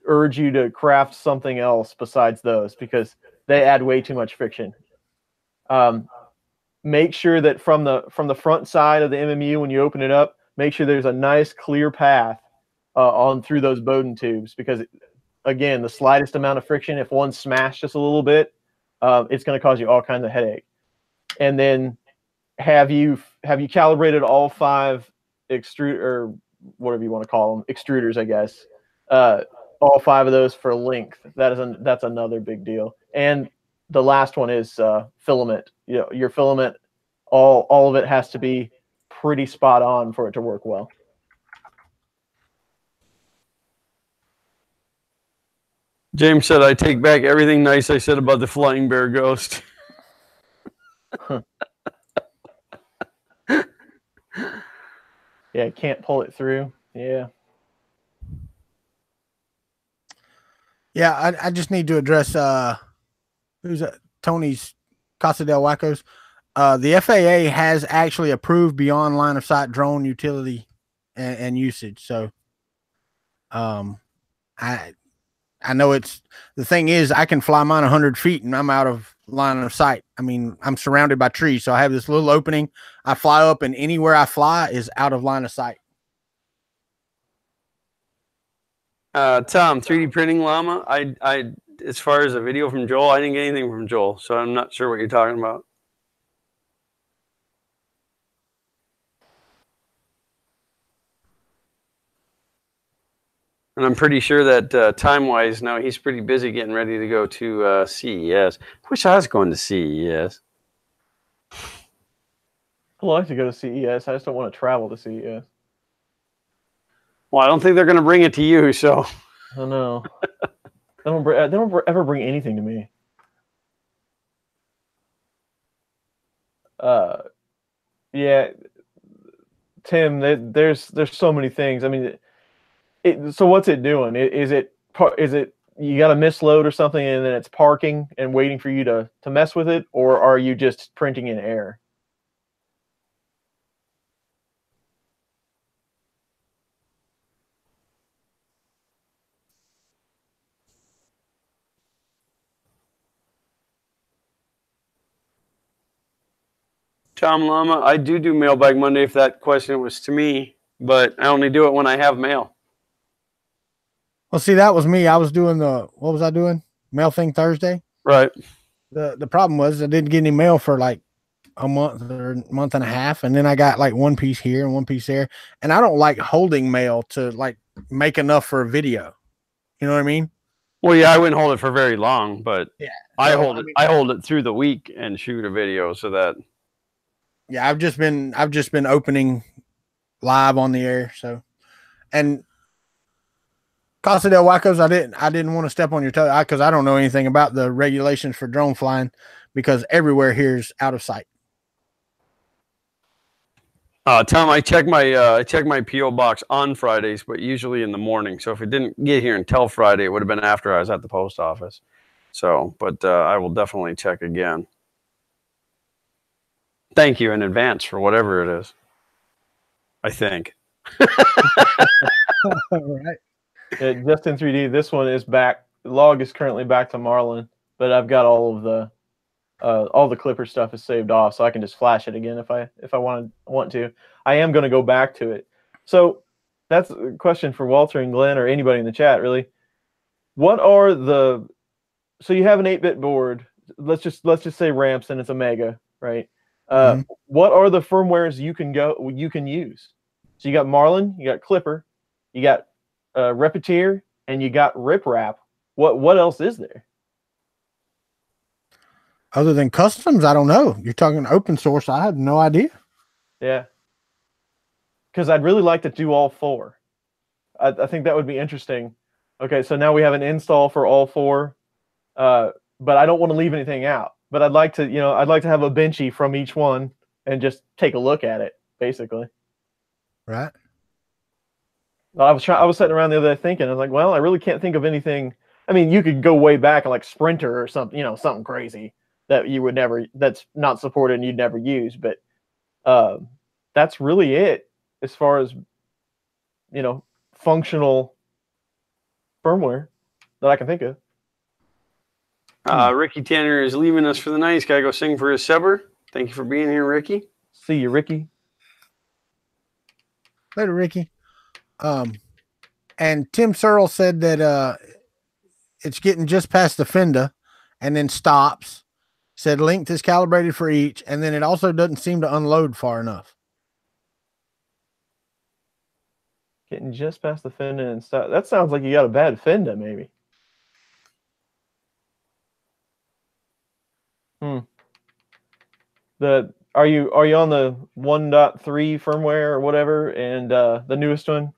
urge you to craft something else besides those because they add way too much friction. Make sure that from the front side of the MMU, when you open it up, make sure there's a nice clear path on through those Bowden tubes because, again, the slightest amount of friction, if one smashed just a little bit, it's going to cause you all kinds of headache. And then have you calibrated all 5 extrude or whatever you want to call them, extruders, I guess, all 5 of those for length. That's another big deal. And the last one is filament. You know, your filament, all of it has to be pretty spot on for it to work well. James said, I take back everything nice I said about the flying bear ghost. Yeah, can't pull it through. Yeah. Yeah, I just need to address who's that? Tony's Casa del Wacos. The FAA has actually approved beyond line of sight drone utility and usage. So I know it's the thing is I can fly mine 100 feet and I'm out of line of sight. I mean, I'm surrounded by trees, so I have this little opening. I fly up, and anywhere I fly is out of line of sight. Tom, 3D printing llama. I as far as a video from Joel, I didn't get anything from Joel, so I'm not sure what you're talking about. And I'm pretty sure that time-wise now he's pretty busy getting ready to go to CES. I wish I was going to CES. I'd like to go to CES. I just don't want to travel to CES. Well, I don't think they're going to bring it to you, so. I don't know. They don't ever bring anything to me. Yeah, Tim, there's so many things. I mean, so what's it doing? Is it you got a misload or something, and then it's parking and waiting for you to mess with it, or are you just printing in error? Tom Llama, I do Mailbag Monday if that question was to me, but I only do it when I have mail. Well, see, that was me. I was doing what was I doing? Mail thing Thursday. Right. The problem was I didn't get any mail for like a month or a month and a half, and then I got like one piece here and one piece there, and I don't like holding mail to like make enough for a video. You know what I mean? Well, yeah, I wouldn't hold it for very long, but yeah, I hold it through the week and shoot a video so that. Yeah, I've just been opening live on the air. So, and Casa del Huacos, I didn't want to step on your toe because I don't know anything about the regulations for drone flying because everywhere here is out of sight. Tom, I check my PO box on Fridays, but usually in the morning. So if it didn't get here until Friday, it would have been after I was at the post office. So, but I will definitely check again. Thank you in advance for whatever it is. I think. All right. Just in 3D, this one is back. The log is currently back to Marlin, but I've got all the Clipper stuff is saved off, so I can just flash it again if I want to. I am going to go back to it. So that's a question for Walter and Glenn or anybody in the chat, really. What are so you have an 8-bit board. Let's just say ramps, and it's a Mega, right? What are the firmwares you can use? So you got Marlin, you got Clipper, you got Repetier, and you got RipRap. What else is there? Other than customs, I don't know. You're talking open source. I have no idea. Yeah. Because I'd really like to do all 4. I think that would be interesting. Okay, so now we have an install for all 4, but I don't want to leave anything out. But I'd like to have a benchy from each one and just take a look at it, basically. Right. I was sitting around the other day thinking, I was like, well, I really can't think of anything. I mean, you could go way back like Sprinter or something, something crazy that you would never, that's not supported and you'd never use. But that's really it as far as, functional firmware that I can think of. Ricky Tanner is leaving us for the night. He's got to go sing for his supper. Thank you for being here, Ricky. See you, Ricky. Later, Ricky. And Tim Searle said that it's getting just past the fender and then stops. Said length is calibrated for each, and then it also doesn't seem to unload far enough. Getting just past the fender and stop. That sounds like you got a bad fender, maybe. Are you on the 1.3 firmware or whatever, and the newest one?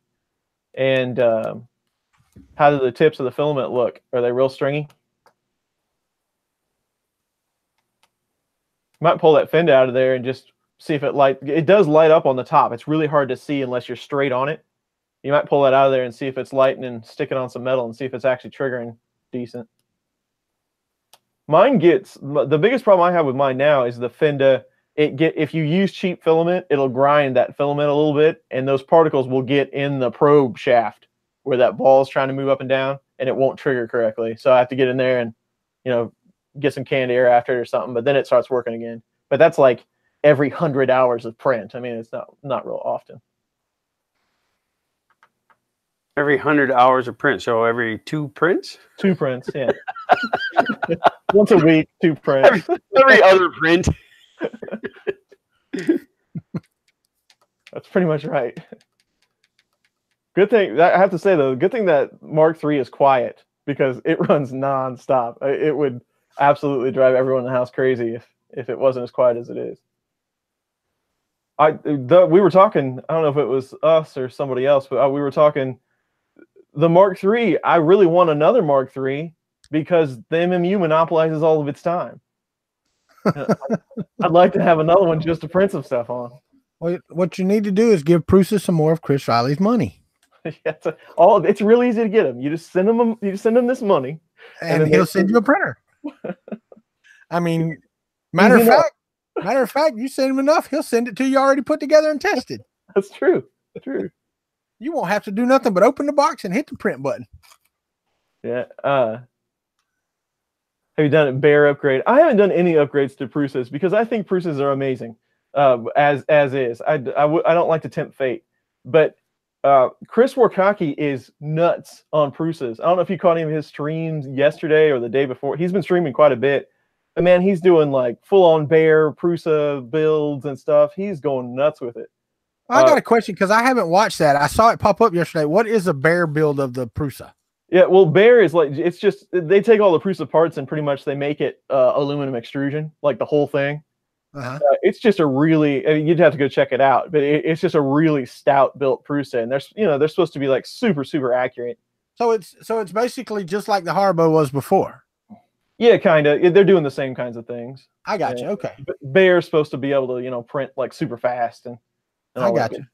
And how do the tips of the filament look? Are they real stringy? You might pull that fender out of there and just see if it does light up on the top. It's really hard to see unless you're straight on it. You might pull that out of there and see if it's lighting and stick it on some metal and see if it's actually triggering decent. The biggest problem I have with mine now is the fender. If you use cheap filament, it'll grind that filament a little bit, and those particles will get in the probe shaft where that ball is trying to move up and down, and it won't trigger correctly. So I have to get in there and, get some canned air after it or something, but then it starts working again. But that's like every 100 hours of print. I mean, it's not real often. Every 100 hours of print, so every 2 prints? 2 prints, yeah. Once a week, 2 prints. Every other print. That's pretty much right. Good thing, I have to say though, good thing that Mark III is quiet because it runs nonstop. It would absolutely drive everyone in the house crazy if it wasn't as quiet as it is. We were talking, I don't know if it was us or somebody else, but we were talking the Mark III. I really want another Mark III because the MMU monopolizes all of its time. I'd like to have another one just to print some stuff on. Well, what you need to do is give Prusa some more of Chris Riley's money. It's really easy to get him. You just send him this money, and he'll send you a printer. I mean, matter of fact, you send him enough, he'll send it to you already put together and tested. That's true. That's true. You won't have to do nothing but open the box and hit the print button. Yeah. Have you done a Bear upgrade? I haven't done any upgrades to Prusas because I think Prusas are amazing as is. I don't like to tempt fate, but Chris Warkaki is nuts on Prusas. I don't know if you caught any of his streams yesterday or the day before. He's been streaming quite a bit. But man, he's doing like full-on Bear Prusa builds and stuff. He's going nuts with it. I got a question because I haven't watched that. I saw it pop up yesterday. What is a Bear build of the Prusa? Yeah, well, Bear is like, it's just, they take all the Prusa parts and pretty much they make it aluminum extrusion, like the whole thing. It's just a really, I mean, you'd have to go check it out, but it's just a really stout built Prusa, and they're supposed to be like super, super accurate. So it's basically just like the Harbo was before. Yeah, kind of. They're doing the same kinds of things. I got you. Okay. But Bear's supposed to be able to, print like super fast and I got you.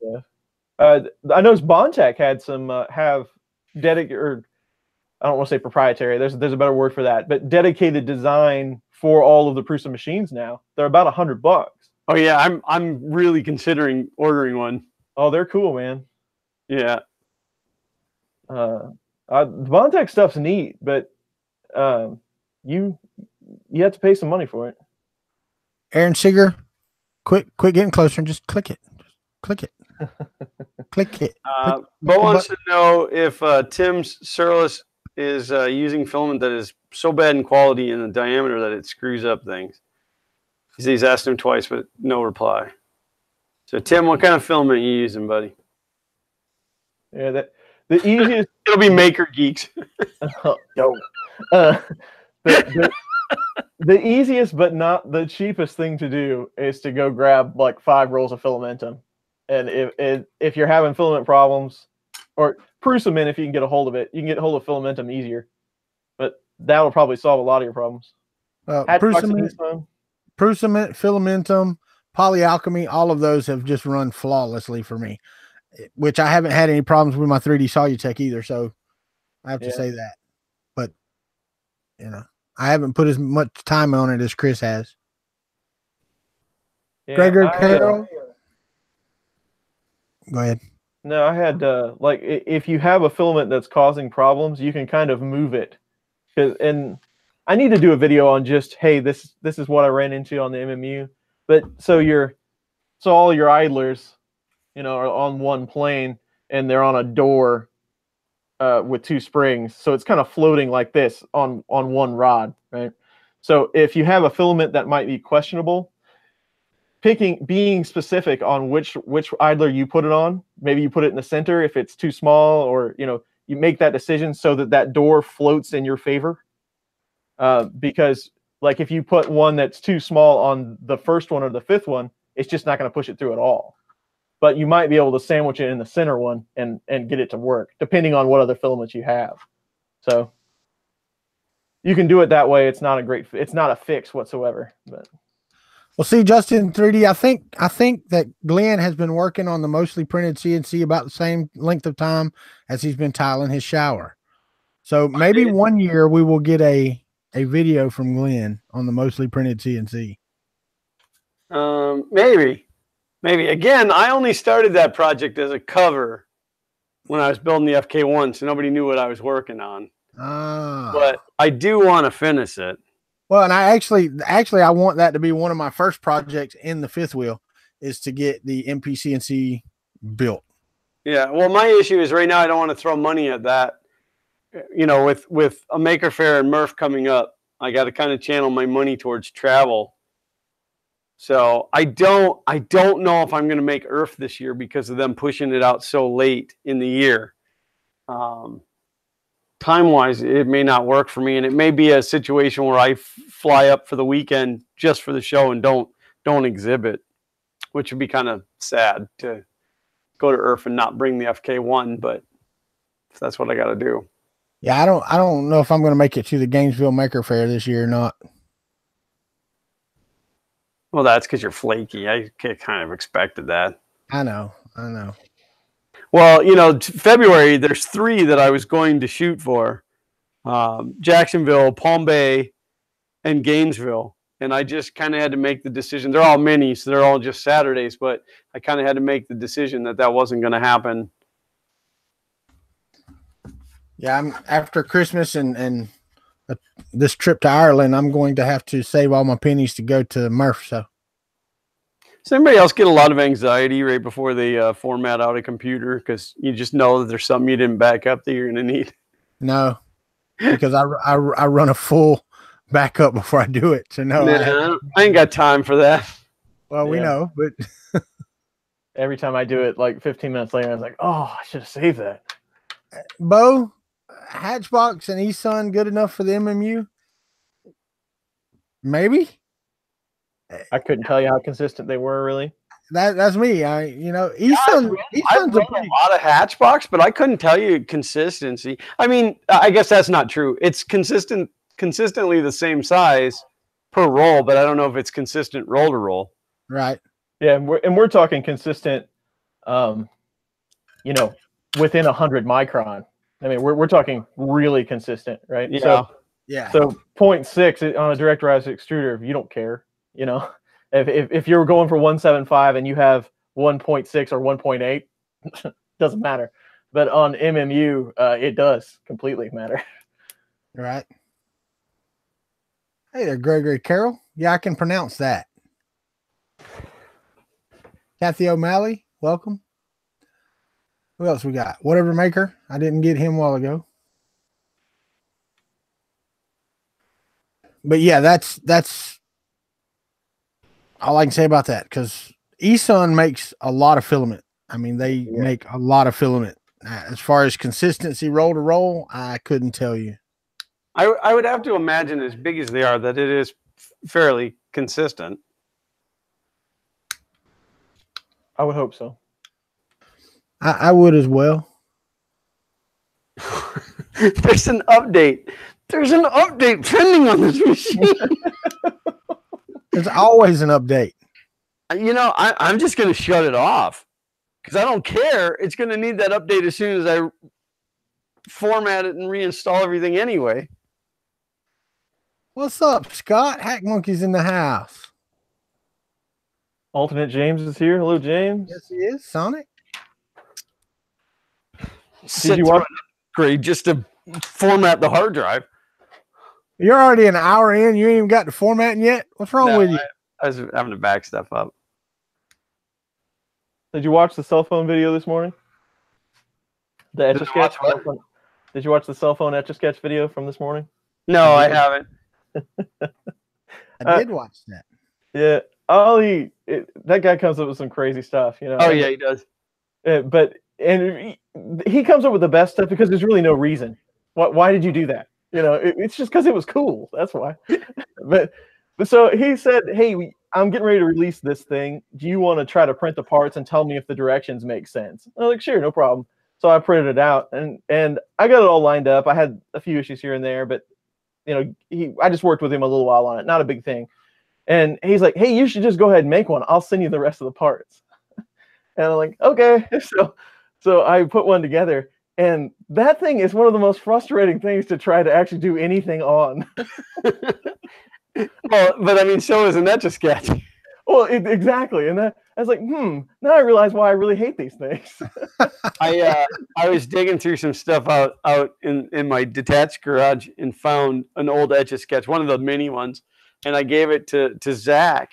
I noticed Bontech had some have dedicated, or I don't want to say proprietary. There's a better word for that, but dedicated design for all of the Prusa machines now. They're about $100. Oh yeah, I'm really considering ordering one. Oh, they're cool, man. Yeah. The Bontech stuff's neat, but you have to pay some money for it. Aaron Seeger, quit getting closer and just click it. Click it. Click it. Bo wants to know if Tim Surlis is using filament that is so bad in quality and the diameter that it screws up things. He's asked him twice, but no reply. So, Tim, what kind of filament are you using, buddy? Yeah, the easiest. It'll be Maker Geeks. The easiest but not the cheapest thing to do is to go grab like 5 rolls of filamentum. And if you're having filament problems, or Prusamin, if you can get a hold of it, you can get a hold of filamentum easier. But that will probably solve a lot of your problems. Prusamin, filamentum, polyalchemy, all of those have just run flawlessly for me, which I haven't had any problems with my 3D Solutech either. So I have to say that. But, I haven't put as much time on it as Chris has. Yeah, Gregor Carroll. Go ahead. No, I had like if you have a filament that's causing problems, you can kind of move it. And I need to do a video on just, hey, this is what I ran into on the MMU. But so all your idlers, are on one plane and they're on a door with 2 springs. So it's kind of floating like this on one rod, right? So if you have a filament that might be questionable, being specific on which idler you put it on, maybe you put it in the center if it's too small, or you make that decision so that door floats in your favor. Because like if you put one that's too small on the first one or the 5th one, it's just not going to push it through at all. But you might be able to sandwich it in the center one and get it to work, depending on what other filaments you have. So you can do it that way. It's not a fix whatsoever. But well, see, Justin 3D, I think that Glenn has been working on the mostly printed CNC about the same length of time as he's been tiling his shower. So maybe one year we will get a video from Glenn on the mostly printed CNC. Maybe. Again, I only started that project as a cover when I was building the FK1, so nobody knew what I was working on. But I do want to finish it. Well, and I actually I want that to be one of my first projects in the 5th wheel, is to get the MPCNC built. Yeah. Well, my issue is right now I don't want to throw money at that. You know, with a Maker Faire and Murph coming up, I got to kind of channel my money towards travel. So I don't know if I'm going to make Earth this year because of them pushing it out so late in the year. Time-wise, it may not work for me, and it may be a situation where I fly up for the weekend just for the show and don't exhibit, which would be kind of sad to go to Earth and not bring the FK1, but that's what I got to do. Yeah, I don't know if I'm going to make it to the Gainesville Maker Faire this year or not. Well, that's because you're flaky. I kind of expected that. I know. Well, you know, February, there's 3 that I was going to shoot for. Jacksonville, Palm Bay, and Gainesville. And I just kind of had to make the decision. They're all minis, so they're all just Saturdays, but I kind of had to make the decision that wasn't going to happen. Yeah, I'm after Christmas and this trip to Ireland, I'm going to have to save all my pennies to go to Murph. So, does anybody else get a lot of anxiety right before they format out a computer because you just know that there's something you didn't back up that you're going to need? No, because I run a full backup before I do it. So no, I ain't got time for that. Well, we know, but every time I do it, like 15 minutes later, I was like, oh, I should have saved that. Bo, Hatchbox and eSun good enough for the MMU? Maybe. I couldn't tell you how consistent they were, really. That's me. eSun's I've run a lot of Hatchbox, but I couldn't tell you consistency. I mean, I guess that's not true. It's consistently the same size per roll, but I don't know if it's consistent roll to roll. Right. Yeah, and we're talking consistent, within 100 micron. I mean, we're talking really consistent, right? Yeah. So, yeah. So 0.6 on a directorized extruder, you don't care, you know. If you're going for 175 and you have 1.6 or 1.8, doesn't matter. But on MMU, it does completely matter. Right. Hey there, Gregory Carroll. Yeah, I can pronounce that. Kathy O'Malley, welcome. Who else we got? Whatever Maker. I didn't get him a while ago. But yeah, that's all I can say about that, because eSun makes a lot of filament. I mean, they make a lot of filament. As far as consistency roll to roll, I couldn't tell you. I would have to imagine, as big as they are, that it is fairly consistent. I would hope so. I would as well. There's an update. There's an update pending on this machine. There's always an update. You know, I'm just going to shut it off because I don't care. It's going to need that update as soon as I format it and reinstall everything anyway. What's up, Scott? Hack Monkey's in the house. Alternate James is here. Hello, James. Yes, he is. Sonic. Did you want to upgrade just to format the hard drive? You're already an hour in. You ain't even got to formatting yet. What's wrong with you? I was having to back stuff up. Did you watch the cell phone video this morning? The Etch-a-Sketch? Did you watch the cell phone Etch-a-Sketch video from this morning? No, I haven't. I did watch that. Yeah. That guy comes up with some crazy stuff, you know. Oh, yeah, he does. And he comes up with the best stuff because there's really no reason. Why did you do that? You know, it's just because it was cool. That's why. but so he said, hey, I'm getting ready to release this thing. Do you want to try to print the parts and tell me if the directions make sense? I'm like, sure, no problem. So I printed it out and I got it all lined up. I had a few issues here and there, but you know, I just worked with him a little while on it. Not a big thing. And he's like, hey, you should just go ahead and make one. I'll send you the rest of the parts. And I'm like, okay. So I put one together, and that thing is one of the most frustrating things to try to actually do anything on. Well, but I mean, so is an Etch-a-Sketch. Well, exactly. And I was like, now I realize why I really hate these things. I was digging through some stuff out in my detached garage and found an old Etch-a-Sketch, one of the mini ones, and I gave it to Zach,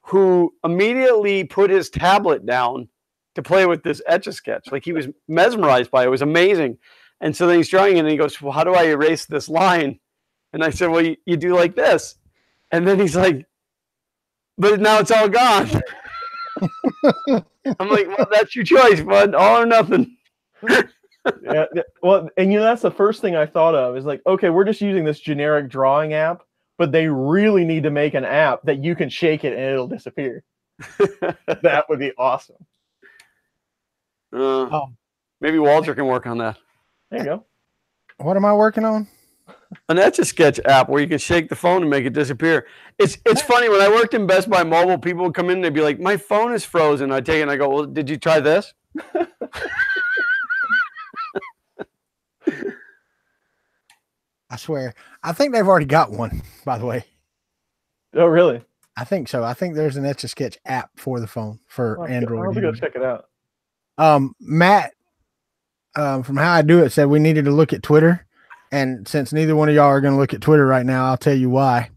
who immediately put his tablet down to play with this Etch-a-Sketch. Like he was mesmerized by it. It was amazing. And so then he's drawing it and he goes, well, how do I erase this line? And I said, well, you do like this. And then he's like, but now it's all gone. I'm like, well, that's your choice, bud. All or nothing. Yeah. Well, and that's the first thing I thought of is like, okay, we're just using this generic drawing app, but they really need to make an app that you can shake it and it'll disappear. That would be awesome. Maybe Walter can work on that. There you go. What am I working on? An Etch-a-Sketch app where you can shake the phone and make it disappear. It's funny, when I worked in Best Buy Mobile, people would come in and they'd be like, my phone is frozen. I'd take it and I go, well, did you try this? I swear. I think they've already got one, by the way. Oh, really? I think so. I think there's an Etch-a-Sketch app for the phone for Android. I'll have to go check it out. Matt, from How I Do It, said we needed to look at Twitter. And since neither one of y'all are going to look at Twitter right now, I'll tell you why.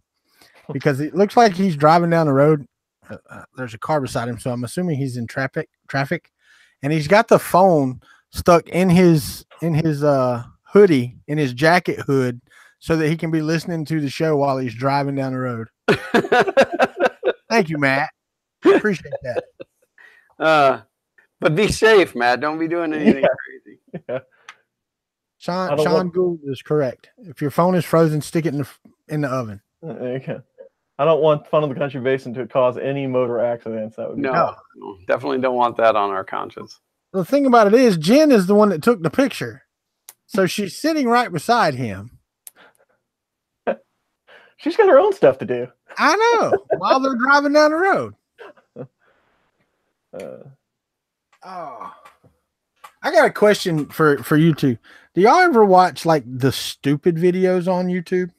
Because it looks like he's driving down the road. There's a car beside him, so I'm assuming he's in traffic. And he's got the phone stuck in his hoodie, in his jacket hood, so that he can be listening to the show while he's driving down the road. Thank you, Matt. Appreciate that. But be safe, Matt. Don't be doing anything crazy. Yeah. Sean Gould is correct. If your phone is frozen, stick it in the oven. There you go. I don't want Fun of the Country Basin to cause any motor accidents. That would be no, definitely don't want that on our conscience. The thing about it is, Jen is the one that took the picture, so she's sitting right beside him. She's got her own stuff to do. I know. While they're driving down the road. I got a question for you two. Do y'all ever watch like the stupid videos on YouTube?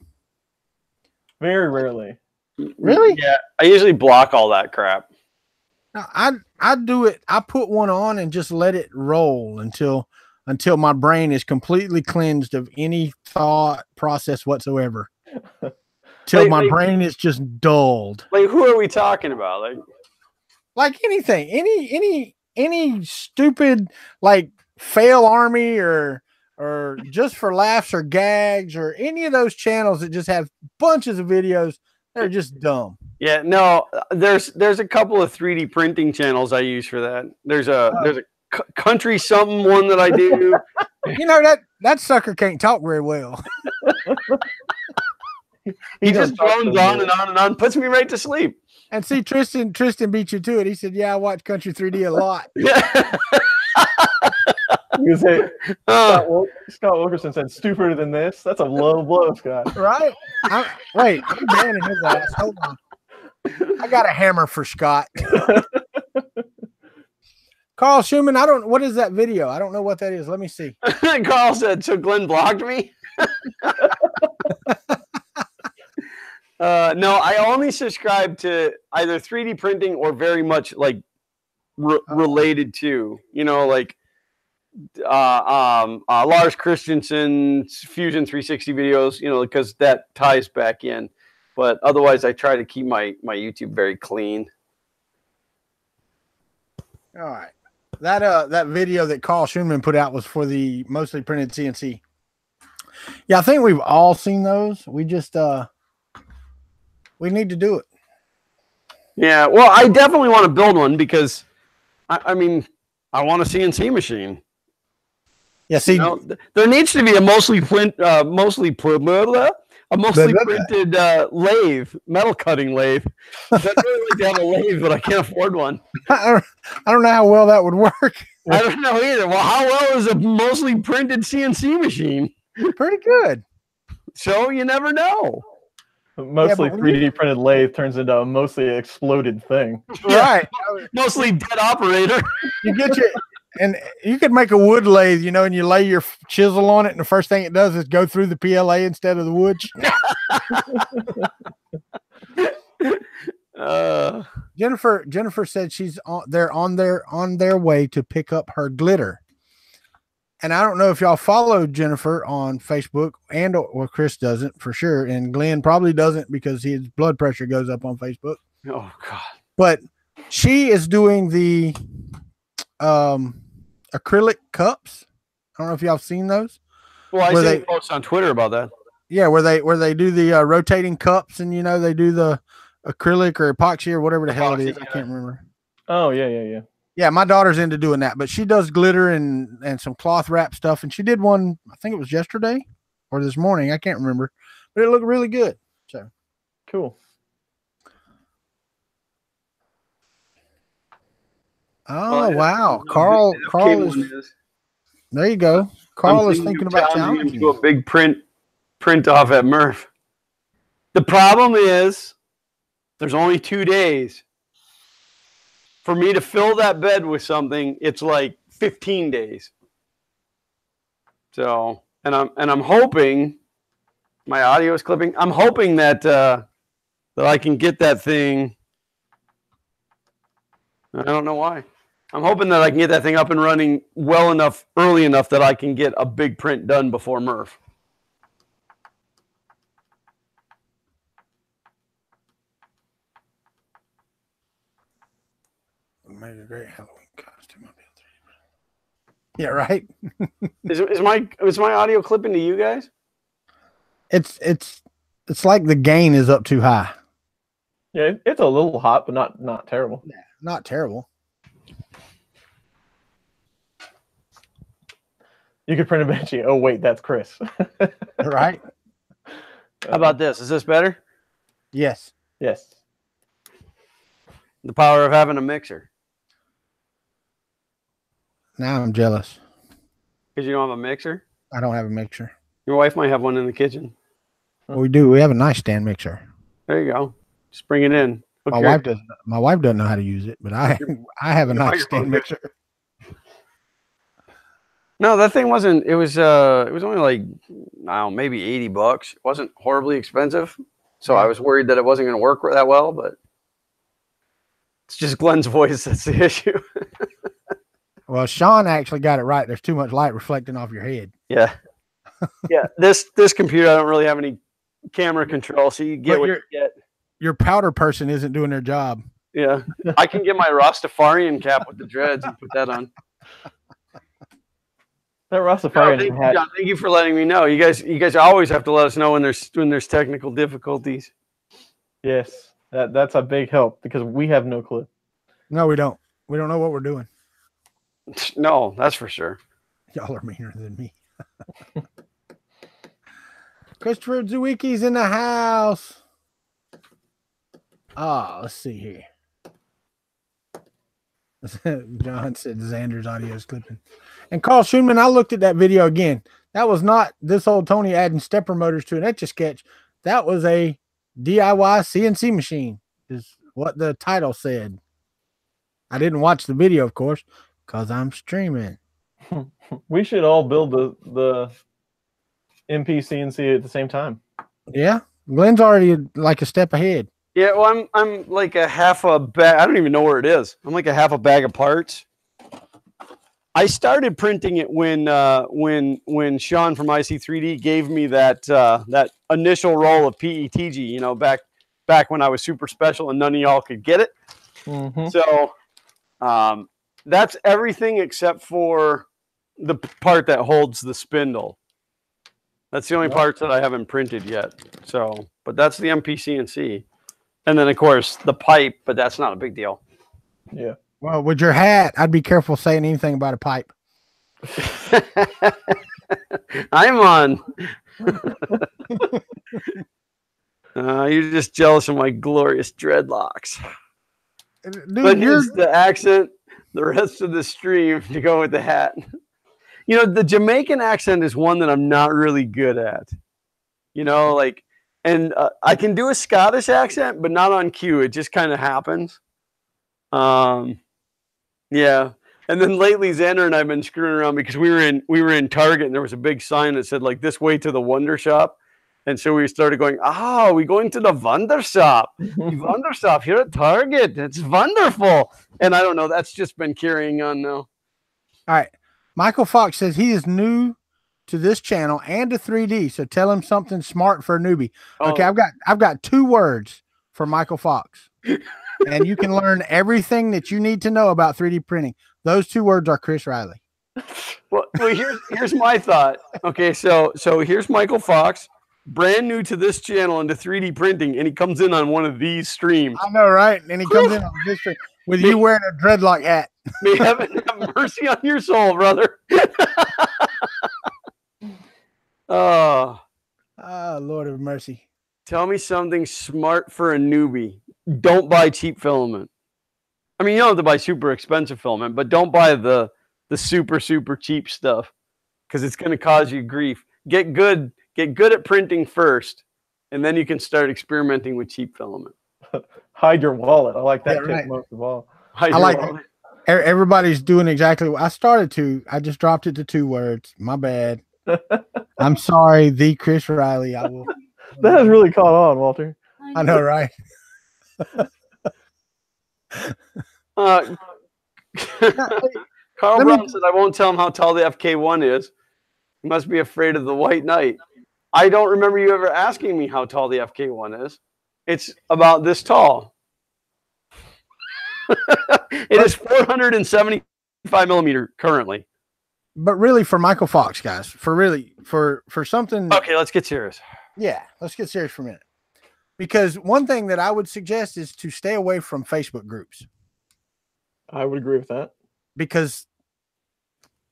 Very rarely. Really? Yeah. I usually block all that crap. No, I do it. I put one on and just let it roll until my brain is completely cleansed of any thought process whatsoever. Till my brain is just dulled. Like, who are we talking about? Like anything, any stupid like fail army or just for laughs or gags or any of those channels that just have bunches of videos. They're just dumb. Yeah, no, there's a couple of 3D printing channels I use for that. There's a country something one that I do. You know, that sucker can't talk very well. He just drones on and on and on, puts me right to sleep. And see, Tristan beat you to it. He said, yeah, I watch Country 3D a lot. You say, Scott Wilkerson said, stupider than this. That's a low blow, Scott. Right? Wait, I'm banning his ass. Hold on. I got a hammer for Scott. Carl Schumann, what is that video? I don't know what that is. Let me see. Carl said, so Glenn blocked me? No, I only subscribe to either 3D printing or very much like related to, like Lars Christensen's Fusion 360 videos, because that ties back in. But otherwise, I try to keep my YouTube very clean. All right. That video that Carl Schumann put out was for the mostly printed CNC. Yeah, I think we've all seen those. We just we need to do it. Yeah, well, I definitely want to build one because I want a CNC machine. Yeah, see, there needs to be a mostly printed lathe, metal cutting lathe. I'd really like to have a lathe, but I can't afford one. I don't know how well that would work. I don't know either. Well, how well is a mostly printed CNC machine? Pretty good. So you never know. Mostly 3D printed lathe turns into a mostly exploded thing. Right. Mostly dead operator. And you could make a wood lathe, and you lay your chisel on it, and the first thing it does is go through the PLA instead of the wood. Jennifer said they're on their way to pick up her glitter. And I don't know if y'all follow Jennifer on Facebook or Chris doesn't for sure. And Glenn probably doesn't because his blood pressure goes up on Facebook. Oh God. But she is doing the acrylic cups. I don't know if y'all have seen those. Well, I Where see they- posts on Twitter about that. Yeah, where they do the rotating cups, and they do the acrylic or epoxy or whatever the hell it Epoxy, is. I can't remember. Oh yeah. Yeah, my daughter's into doing that, but she does glitter and some cloth wrap stuff, and she did one. I think it was yesterday or this morning. I can't remember, but it looked really good. So Cool. oh yeah. wow, No, Carl the Carl cable is one is. there. You go. Carl is thinking about challenging challenging him to a you. big print off at Murph. The problem is there's only 2 days. For me to fill that bed with something, it's like 15 days. So, and I'm hoping my audio is clipping. I'm hoping that that I can get that thing. I don't know why. I'm hoping that I can get that thing up and running well enough, early enough that I can get a big print done before Murph. Made a great Halloween costume. Yeah, right. Is my audio clipping to you guys? It's like the gain is up too high. Yeah, it's a little hot, but not terrible. Yeah, not terrible. You could print a Banshee. Oh wait, that's Chris. Right? How about this? Is this better? Yes. Yes. The power of having a mixer. Now I'm jealous. Because you don't have a mixer? I don't have a mixer. Your wife might have one in the kitchen. Well, we do. We have a nightstand mixer. There you go. Just bring it in. My Okay. wife doesn't. My wife doesn't know how to use it, but I have a nightstand mixer. No, that thing wasn't. It was only like, I don't know, maybe $80. It wasn't horribly expensive. So I was worried that it wasn't going to work that well, but it's just Glenn's voice that's the issue. Well, Sean actually got it right. There's too much light reflecting off your head. Yeah. Yeah. This computer, I don't really have any camera control, so you get But what you get. Your powder person isn't doing their job. Yeah. I can get my Rastafarian cap with the dreads and put that on. That No, Rastafarian thank you, hat. John. Thank you for letting me know. You guys always have to let us know when there's technical difficulties. Yes, that's a big help because we have no clue. No, we don't. We don't know what we're doing. No, that's for sure. Y'all are meaner than me. Christopher Zewicki's in the house. Oh, let's see here. John said Xander's audio is clipping. And Carl Schoenman, I looked at that video again. That was not this old Tony adding stepper motors to an Etch-a-Sketch. That was a DIY CNC machine, is what the title said. I didn't watch the video, of course, because I'm streaming. We should all build the MP CNC at the same time. Yeah, Glenn's already like a step ahead. Yeah, well, I'm like a half a bag. I don't even know where it is. I'm like a half a bag of parts. I started printing it when Sean from IC3D gave me that initial roll of PETG. Back when I was super special and none of y'all could get it. Mm-hmm. So that's everything except for the part that holds the spindle. That's the only parts that I haven't printed yet. So, but that's the MPCNC. And then, of course, the pipe, but that's not a big deal. Yeah. Well, with your hat, I'd be careful saying anything about a pipe. I'm on. You're just jealous of my glorious dreadlocks. Dude, But here's the accent, the rest of the stream to go with the hat. The Jamaican accent is one that I'm not really good at. And I can do a Scottish accent, but not on cue. It just kind of happens. Yeah. And then lately, Xander and I have been screwing around because we were in Target and there was a big sign that said like this way to the Wonder Shop. And so we started going, we're going to the Wonder Shop. The Wonder Shop here at Target. It's wonderful. And I don't know. That's just been carrying on now. All right. Michael Fox says he is new to this channel and to 3D. So tell him something smart for a newbie. Okay. I've got 2 words for Michael Fox. and you can learn everything that you need to know about 3D printing. Those 2 words are Chris Riley. Well, here's my thought. Okay, so here's Michael Fox, brand new to this channel into 3D printing, and he comes in on one of these streams. I know, right? And he comes in on this stream with you wearing a dreadlock hat. May heaven have mercy on your soul, brother. Oh, Lord of mercy. tell me something smart for a newbie. Don't buy cheap filament. I mean, you don't have to buy super expensive filament, but don't buy the super cheap stuff because it's going to cause you grief. Get good at printing first, and then you can start experimenting with cheap filament. Hide your wallet. I like that tip right. most of all. I like it. Everybody's doing exactly what I started to. I just dropped it to 2 words. My bad. I'm sorry, the Chris Riley. I will. That has really caught on, Walter. I know, right? Carl Brown said, I won't tell him how tall the FK1 is. He must be afraid of the White Knight. I don't remember you ever asking me how tall the FK1 is. It's about this tall. It is 475 millimeter currently. But really, for Michael Fox, guys, for something. Okay, let's get serious. Yeah, let's get serious for a minute. Because one thing that I would suggest is to stay away from Facebook groups. I would agree with that. Because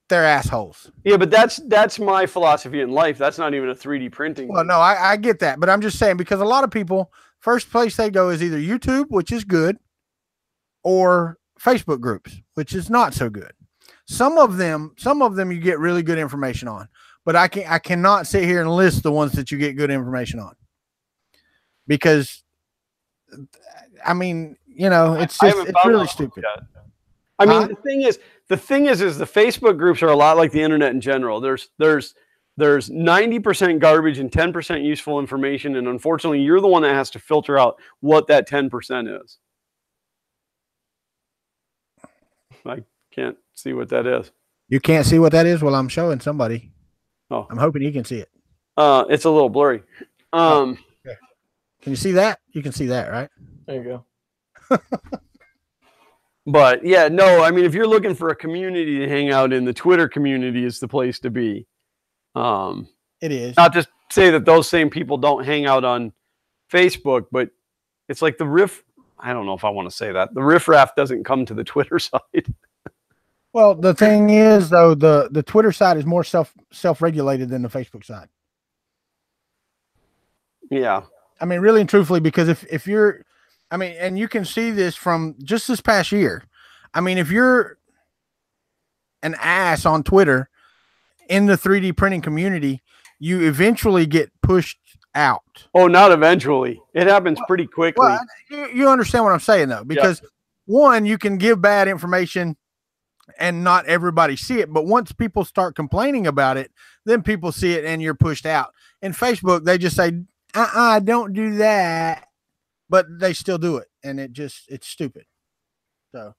they're assholes. Yeah, but that's my philosophy in life. That's not even a 3D printing. Well, no, I get that. But I'm just saying, because a lot of people, first place they go is either YouTube, which is good, or Facebook groups, which is not so good. Some of them you get really good information on, but I cannot sit here and list the ones that you get good information on, because I mean, you know, it's really stupid. I mean, the thing is the Facebook groups are a lot like the internet in general. There's 90% garbage and 10% useful information, and unfortunately, you're the one that has to filter out what that 10% is. I can't see what that is. You can't see what that is? Well, I'm showing somebody. Oh, I'm hoping he can see it. It's a little blurry. Okay. Can you see that? You can see that, right? There you go. But yeah, no, I mean, if you're looking for a community to hang out in, the Twitter community is the place to be. It is. Not to say that those same people don't hang out on Facebook, but it's like the riff. I don't know if I want to say that. The riffraff doesn't come to the Twitter side. Well, the thing is, though, the Twitter side is more self-regulated than the Facebook side. Yeah. I mean, really and truthfully, because if you're, I mean, and you can see this from just this past year. I mean, if you're an ass on Twitter in the 3D printing community, you eventually get pushed out. Oh, not eventually. It happens pretty quickly. Well, you understand what I'm saying, though, because one, you can give bad information and not everybody see it. But once people start complaining about it, then people see it and you're pushed out. In Facebook, they just say, don't do that. But they still do it. And it's stupid. So,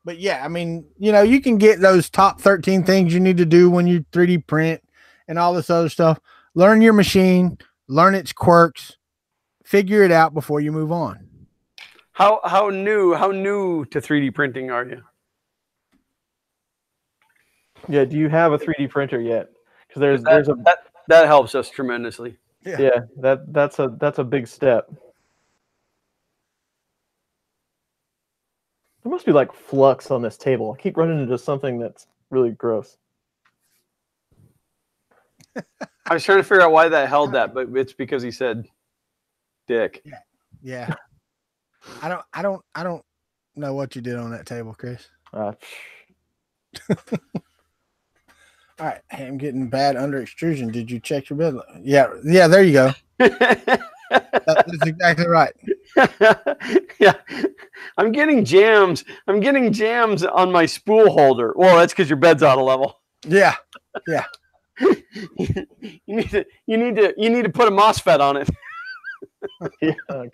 but yeah, I mean, you know, you can get those top 13 things you need to do when you 3D print and all this other stuff. Learn your machine, learn its quirks, figure it out before you move on. How new to 3D printing are you? Yeah, do you have a 3D printer yet? Because that helps us tremendously. Yeah, that's a big step. There must be like flux on this table. I keep running into something that's really gross. I was trying to figure out why that held that, but it's because he said dick. Yeah. I don't know what you did on that table, Chris. All right, hey, I'm getting bad under extrusion. Did you check your bed? Yeah, there you go. That's exactly right. Yeah, I'm getting jams on my spool holder. Well, that's because your bed's out of level. Yeah. You need to put a MOSFET on it. Yeah, oh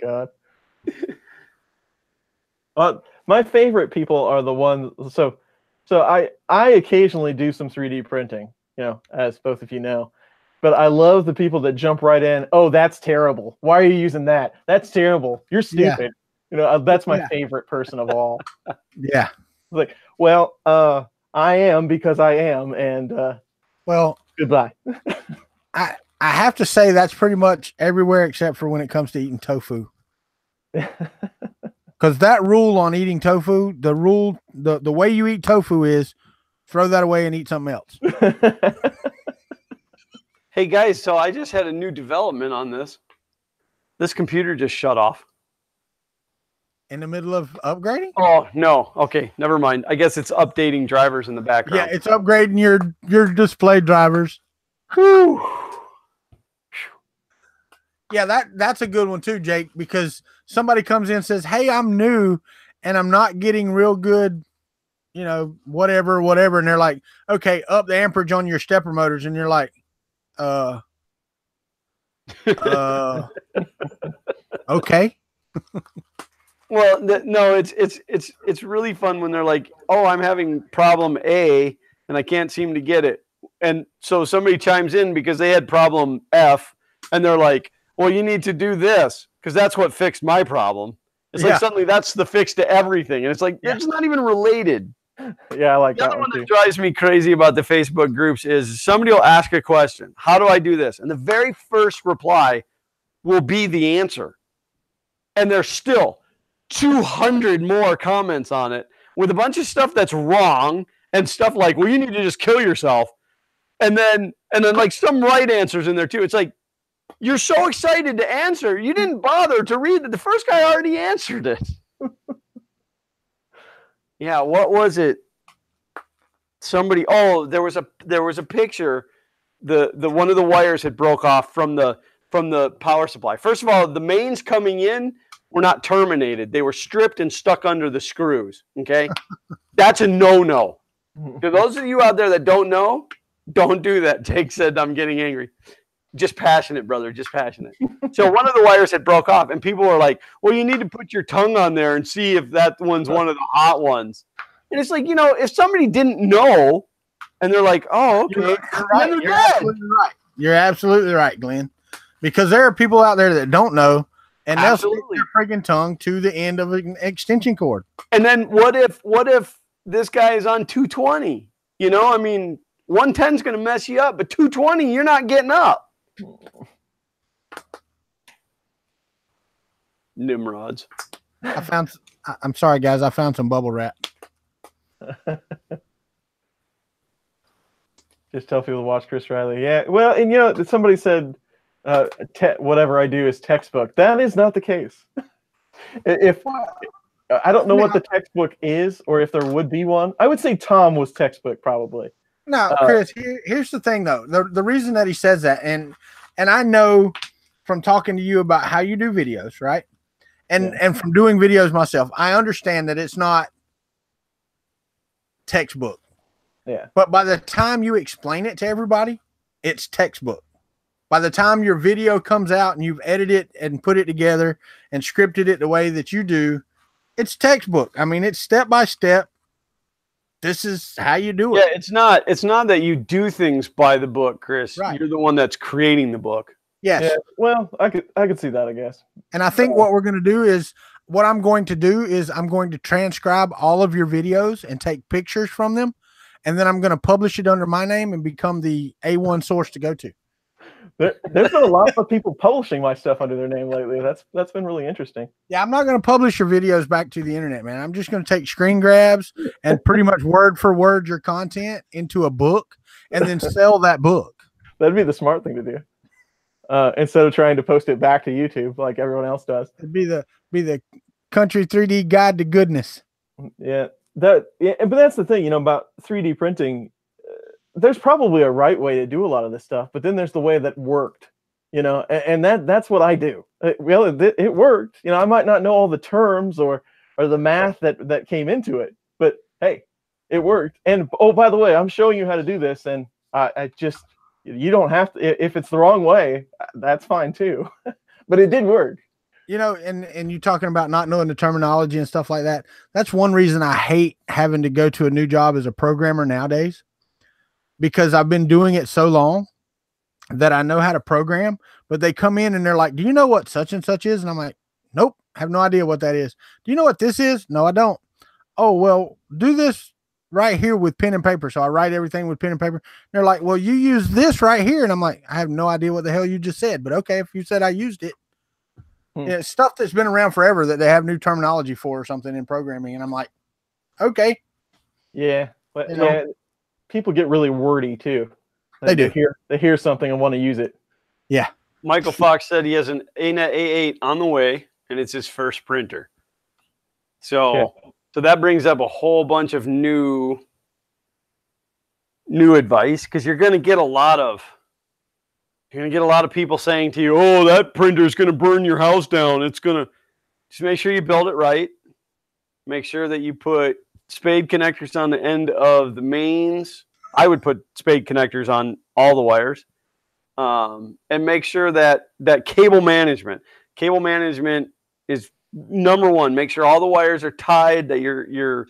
God. My favorite people are the ones. So I occasionally do some 3D printing, you know, as both of you know. But I love the people that jump right in. Oh, that's terrible. Why are you using that? That's terrible. You're stupid. That's my favorite person of all. Yeah. Like, well, I am because I am, and well, goodbye. I have to say that's pretty much everywhere except for when it comes to eating tofu. Because that rule on eating tofu, the way you eat tofu is throw that away and eat something else. Hey guys, so I just had a new development on this. This computer just shut off. In the middle of upgrading? Oh, no. Okay, never mind. I guess it's updating drivers in the background. Yeah, it's upgrading your display drivers. Whew. Yeah, that's a good one too, Jake, because somebody comes in and says, hey, I'm new and I'm not getting real good, whatever. And they're like, okay, up the amperage on your stepper motors. And you're like, okay. Well, no, it's really fun when they're like, oh, I'm having problem A and I can't seem to get it. And so somebody chimes in because they had problem F and they're like, well, you need to do this because that's what fixed my problem. It's like suddenly that's the fix to everything. And it's like, it's not even related. Yeah, I like the that other one that too. drives me crazy about the Facebook groups is somebody will ask a question. How do I do this? And the very first reply will be the answer. And there's still 200 more comments on it with a bunch of stuff that's wrong and stuff like, well, you need to just kill yourself. And then like some right answers in there too. It's like, you're so excited to answer. You didn't bother to read it. The first guy already answered it. Yeah, what was it? Somebody, there was a picture. The one of the wires had broke off from the power supply. First of all, the mains coming in were not terminated. They were stripped and stuck under the screws. Okay? That's a no-no. To those of you out there that don't know, don't do that. Jake said, I'm getting angry. Just passionate, brother. Just passionate. So one of the wires had broke off, and people were like, well, you need to put your tongue on there and see if that one's one of the hot ones. And it's like, if somebody didn't know, and they're like, oh, okay. You're absolutely right. You're absolutely right, Glenn. Because there are people out there that don't know, and they'll stick their freaking tongue to the end of an extension cord. And then what if this guy is on 220? 110 is going to mess you up, but 220, you're not getting up. Nimrods. I'm sorry, guys. I found some bubble wrap. Just tell people to watch Chris Riley. Yeah. Well, and somebody said, whatever I do is textbook. That is not the case. If I don't know what the textbook is, or if there would be one, I would say Tom was textbook probably. No, Chris. Here's the thing, though. The reason that he says that, and I know from talking to you about how you do videos, right? And from doing videos myself, I understand that it's not textbook. Yeah. But by the time you explain it to everybody, it's textbook. By the time your video comes out and you've edited it and put it together and scripted it the way that you do, it's textbook. I mean, it's step by step. This is how you do it. Yeah, it's not that you do things by the book, Chris. Right. You're the one that's creating the book. Yes. Yeah, well, I could see that, I guess. And I think what I'm going to do is I'm going to transcribe all of your videos and take pictures from them, and then I'm going to publish it under my name and become the A1 source to go to. There's been a lot of people publishing my stuff under their name lately. That's been really interesting. Yeah, I'm not going to publish your videos back to the internet, man. I'm just going to take screen grabs and pretty much word for word your content into a book and then sell that book. That'd be the smart thing to do. Instead of trying to post it back to YouTube like everyone else does. It'd be the Kuntry 3D guide to goodness. Yeah, but that's the thing, about 3D printing. There's probably a right way to do a lot of this stuff, but then there's the way that worked, and that's what I do. It worked. I might not know all the terms or the math that came into it, but hey, it worked. And oh, by the way, I'm showing you how to do this, and I just. You don't have to, if it's the wrong way, that's fine too. But it did work. And you talking about not knowing the terminology and stuff like that. That's one reason I hate having to go to a new job as a programmer nowadays, because I've been doing it so long that I know how to program, but they come in and they're like, do you know what such and such is? And I'm like, nope. I have no idea what that is. Do you know what this is? No, I don't. Oh, well, do this right here with pen and paper. So I write everything with pen and paper. They're like, well, you use this right here. And I'm like, I have no idea what the hell you just said, but okay, if you said I used it. Yeah, stuff that's been around forever that they have new terminology for or something in programming. And I'm like, okay. Yeah. But yeah, people get really wordy too. Like they do. They hear something and want to use it. Yeah. Michael Fox said he has an ANET A8 on the way, and it's his first printer. So that brings up a whole bunch of new advice, because you're going to get a lot of people saying to you, "Oh, that printer is going to burn your house down. It's going to." Just make sure you build it right. Make sure that you put spade connectors on the end of the mains. I would put spade connectors on all the wires. And make sure that cable management is number one. Make sure all the wires are tied, that your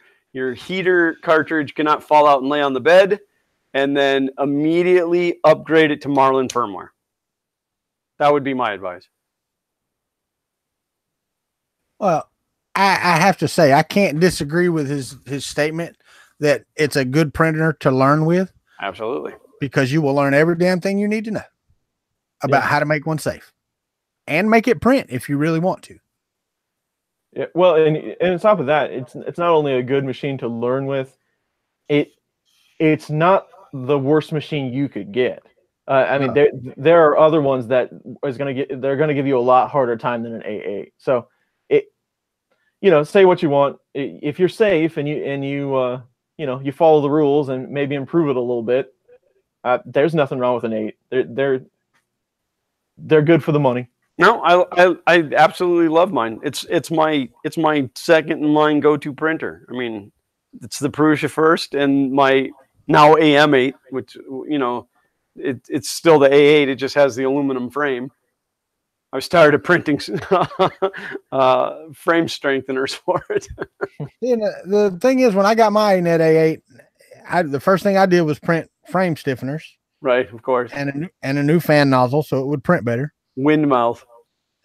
heater cartridge cannot fall out and lay on the bed, and then immediately upgrade it to Marlin firmware. That would be my advice. Well, I have to say, I can't disagree with his statement that it's a good printer to learn with. Absolutely. Because you will learn every damn thing you need to know about how to make one safe and make it print if you really want to. Yeah, well, and on top of that, it's not only a good machine to learn with, it's not the worst machine you could get. I mean, there are other ones that they're gonna give you a lot harder time than an A8. So say what you want. If you're safe and you follow the rules and maybe improve it a little bit, there's nothing wrong with an 8. They're good for the money. No, I absolutely love mine. It's my second in line go-to printer. I mean, it's the Prusa first and my now AM8, which it's still the A8. It just has the aluminum frame. I started printing frame strengtheners for it. The thing is, when I got my ANET A8, the first thing I did was print frame stiffeners. Right, of course. And a new fan nozzle, so it would print better. Wind mouth.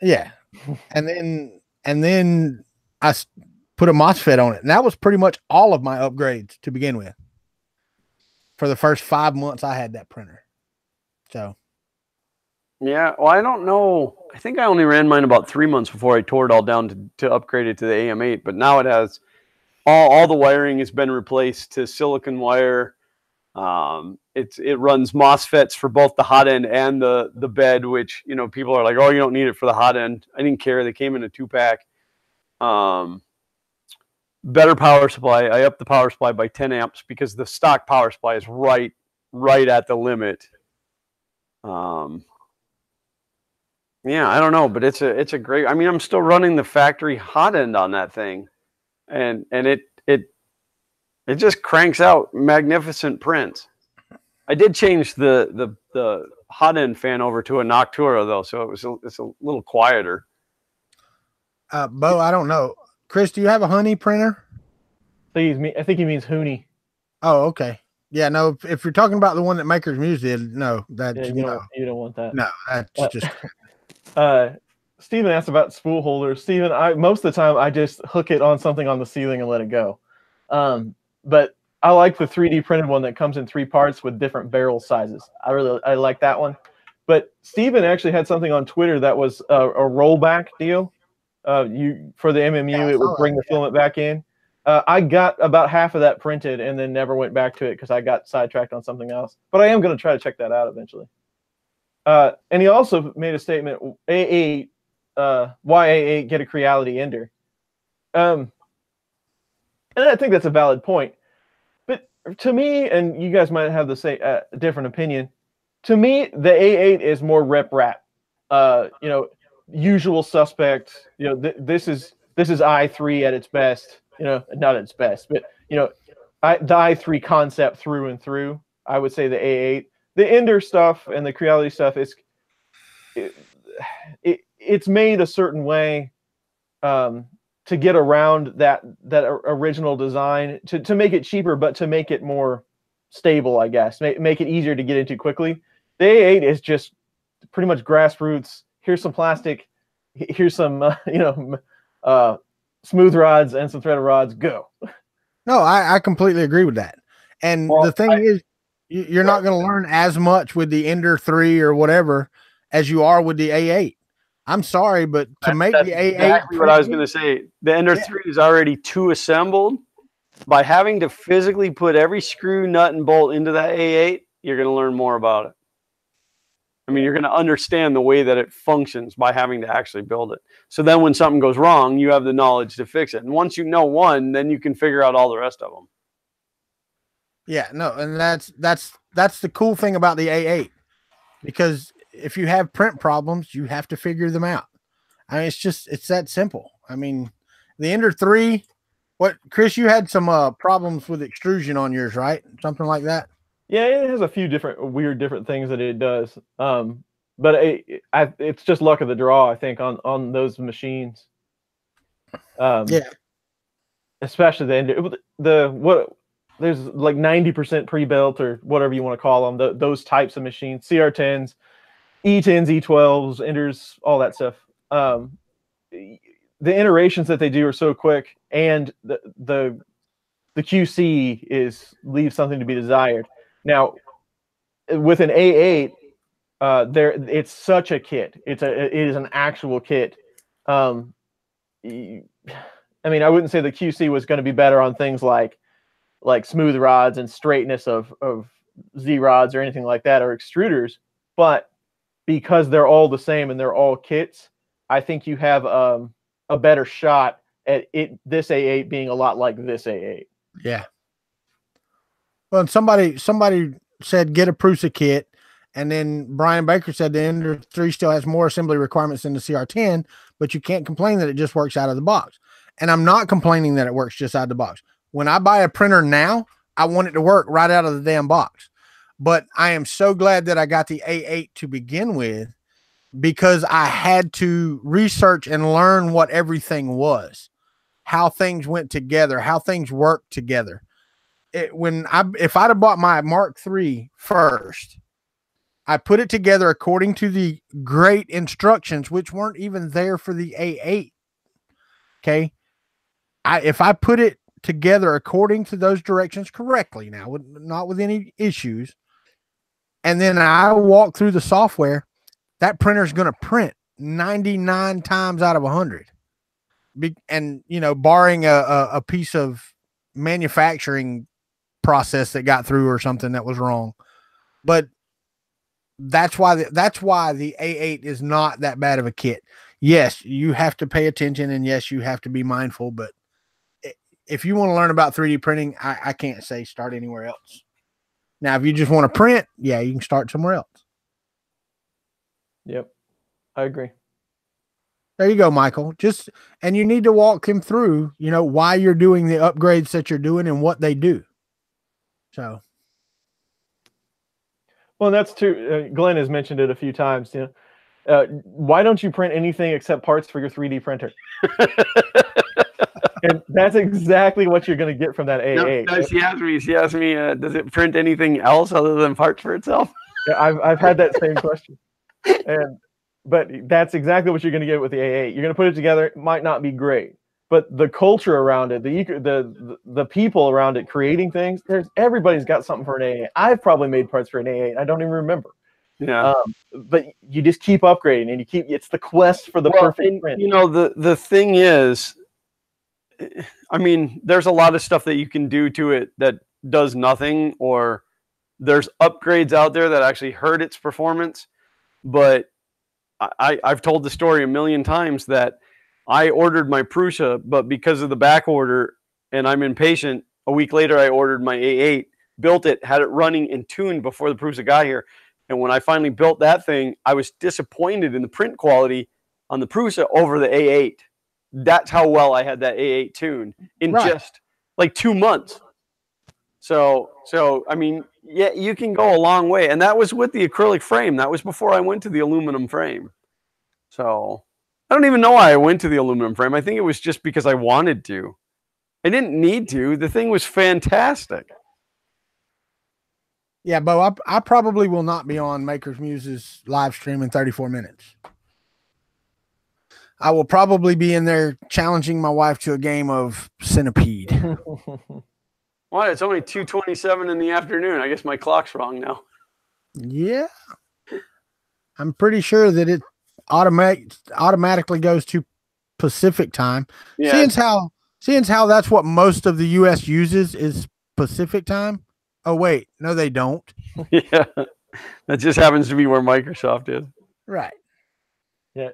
Yeah. And then I put a MOSFET on it. And that was pretty much all of my upgrades to begin with. For the first 5 months I had that printer. So. Yeah, well, I don't know. I think I only ran mine about 3 months before I tore it all down to upgrade it to the AM8. But now it has all the wiring has been replaced to silicon wire. It runs MOSFETs for both the hot end and the bed, which people are like, oh, you don't need it for the hot end. I didn't care. They came in a 2-pack. Better power supply. I upped the power supply by 10 amps because the stock power supply is right at the limit. Yeah, I don't know, but it's a great. I mean, I'm still running the factory hot end on that thing, and it just cranks out magnificent prints. I did change the hot end fan over to a Noctura though, so it's a little quieter. Bo, I don't know. Chris, do you have a Honey printer? I think he means Hooney. Oh, okay. Yeah, no. If you're talking about the one that Maker's Muse did, no, you don't want that. No, that's just. Steven asked about spool holders. Steven, most of the time I just hook it on something on the ceiling and let it go. But I like the 3D printed one that comes in 3 parts with different barrel sizes. I like that one. But Steven actually had something on Twitter that was a rollback deal. For the MMU, it would bring the filament back in. I got about half of that printed and then never went back to it because I got sidetracked on something else. But I am going to try to check that out eventually. And he also made a statement, A8, why A8 get a Creality ender? And I think that's a valid point. But to me, and you guys might have the same different opinion, to me, the A8 is more rep-rap. Usual suspect. This is i3 at its best. Not at its best, but the i3 concept through and through. I would say the A8. The Ender stuff and the Creality stuff it's made a certain way to get around that original design to make it cheaper, but to make it more stable, I guess. Make it easier to get into quickly. The A8 is just pretty much grassroots. Here's some plastic. Here's some smooth rods and some threaded rods, go. No, I completely agree with that. And Well, the thing is, you're not going to learn as much with the Ender 3 or whatever as you are with the A8. I'm sorry, but to make the A8, exactly what I was going to say. The Ender 3 is already too assembled. By having to physically put every screw, nut, and bolt into that A8, you're going to learn more about it. I mean, you're going to understand the way that it functions by having to actually build it. So then when something goes wrong, you have the knowledge to fix it. And once you know one, then you can figure out all the rest of them. Yeah, no, and that's the cool thing about the A8, because if you have print problems, you have to figure them out. I mean, it's that simple. I mean, the Ender 3, what, Chris, you had some problems with extrusion on yours, right? Something like that. Yeah, it has a few different things that it does. But it's just luck of the draw, I think, on those machines. Yeah. Especially there's like 90% pre-built or whatever you want to call them. Those types of machines, CR10s, E10s, E12s, Enders, all that stuff. The iterations that they do are so quick, and the QC leaves something to be desired. Now, with an A8, it's such a kit. It is an actual kit. I mean, I wouldn't say the QC was going to be better on things like smooth rods and straightness of Z rods or anything like that, or extruders, but because they're all the same and they're all kits, I think you have a better shot at this A8 being a lot like this A8. Yeah. Well, and somebody said get a Prusa kit, and then Brian Baker said the Ender 3 still has more assembly requirements than the CR10, but you can't complain that it just works out of the box. And I'm not complaining that it works just out of the box. When I buy a printer now, I want it to work right out of the damn box. But I am so glad that I got the A8 to begin with, because I had to research and learn what everything was, how things went together, how things worked together. If I'd have bought my Mark III first, I put it together according to the great instructions, which weren't even there for the A8. Okay. If I put it together according to those directions correctly, now not with any issues, and then I walk through the software, that printer is going to print 99 times out of 100. And, barring a piece of manufacturing process that got through or something that was wrong. But that's why the A8 is not that bad of a kit. Yes, you have to pay attention, and yes, you have to be mindful, but if you want to learn about 3D printing, I can't say start anywhere else. Now, if you just want to print, yeah, you can start somewhere else. Yep, I agree. There you go, Michael. And you need to walk him through, why you're doing the upgrades that you're doing and what they do. So. Well, that's true. Glenn has mentioned it a few times. Why don't you print anything except parts for your 3D printer? And that's exactly what you're going to get from that A8. No, she asked me, does it print anything else other than parts for itself? Yeah, I've had that same question. But that's exactly what you're going to get with the A8. You're going to put it together. It might not be great, but the culture around it, the people around it creating things, everybody's got something for an A8. I've probably made parts for an A8. I don't even remember. Yeah. But you just keep upgrading, and it's the quest for the perfect print. The thing is, I mean, there's a lot of stuff that you can do to it that does nothing, or there's upgrades out there that actually hurt its performance. But I've told the story a million times that I ordered my Prusa, but because of the back order and I'm impatient, a week later I ordered my A8, built it, had it running and tuned before the Prusa got here. And when I finally built that thing, I was disappointed in the print quality on the Prusa over the A8. That's how well I had that A8 tuned in just like 2 months. So I mean, yeah, you can go a long way. And that was with the acrylic frame. That was before I went to the aluminum frame. So I don't even know why I went to the aluminum frame. I think it was just because I wanted to. I didn't need to. The thing was fantastic. Yeah, Bo, I probably will not be on Maker's Muse's live stream in 34 minutes. I will probably be in there challenging my wife to a game of Centipede. Well, it's only 2:27 in the afternoon. I guess my clock's wrong now. Yeah. I'm pretty sure that it automatically goes to Pacific time. Yeah. Seeing how that's what most of the US uses is Pacific time. Oh wait, no they don't. Yeah. That just happens to be where Microsoft is. Right. Yeah,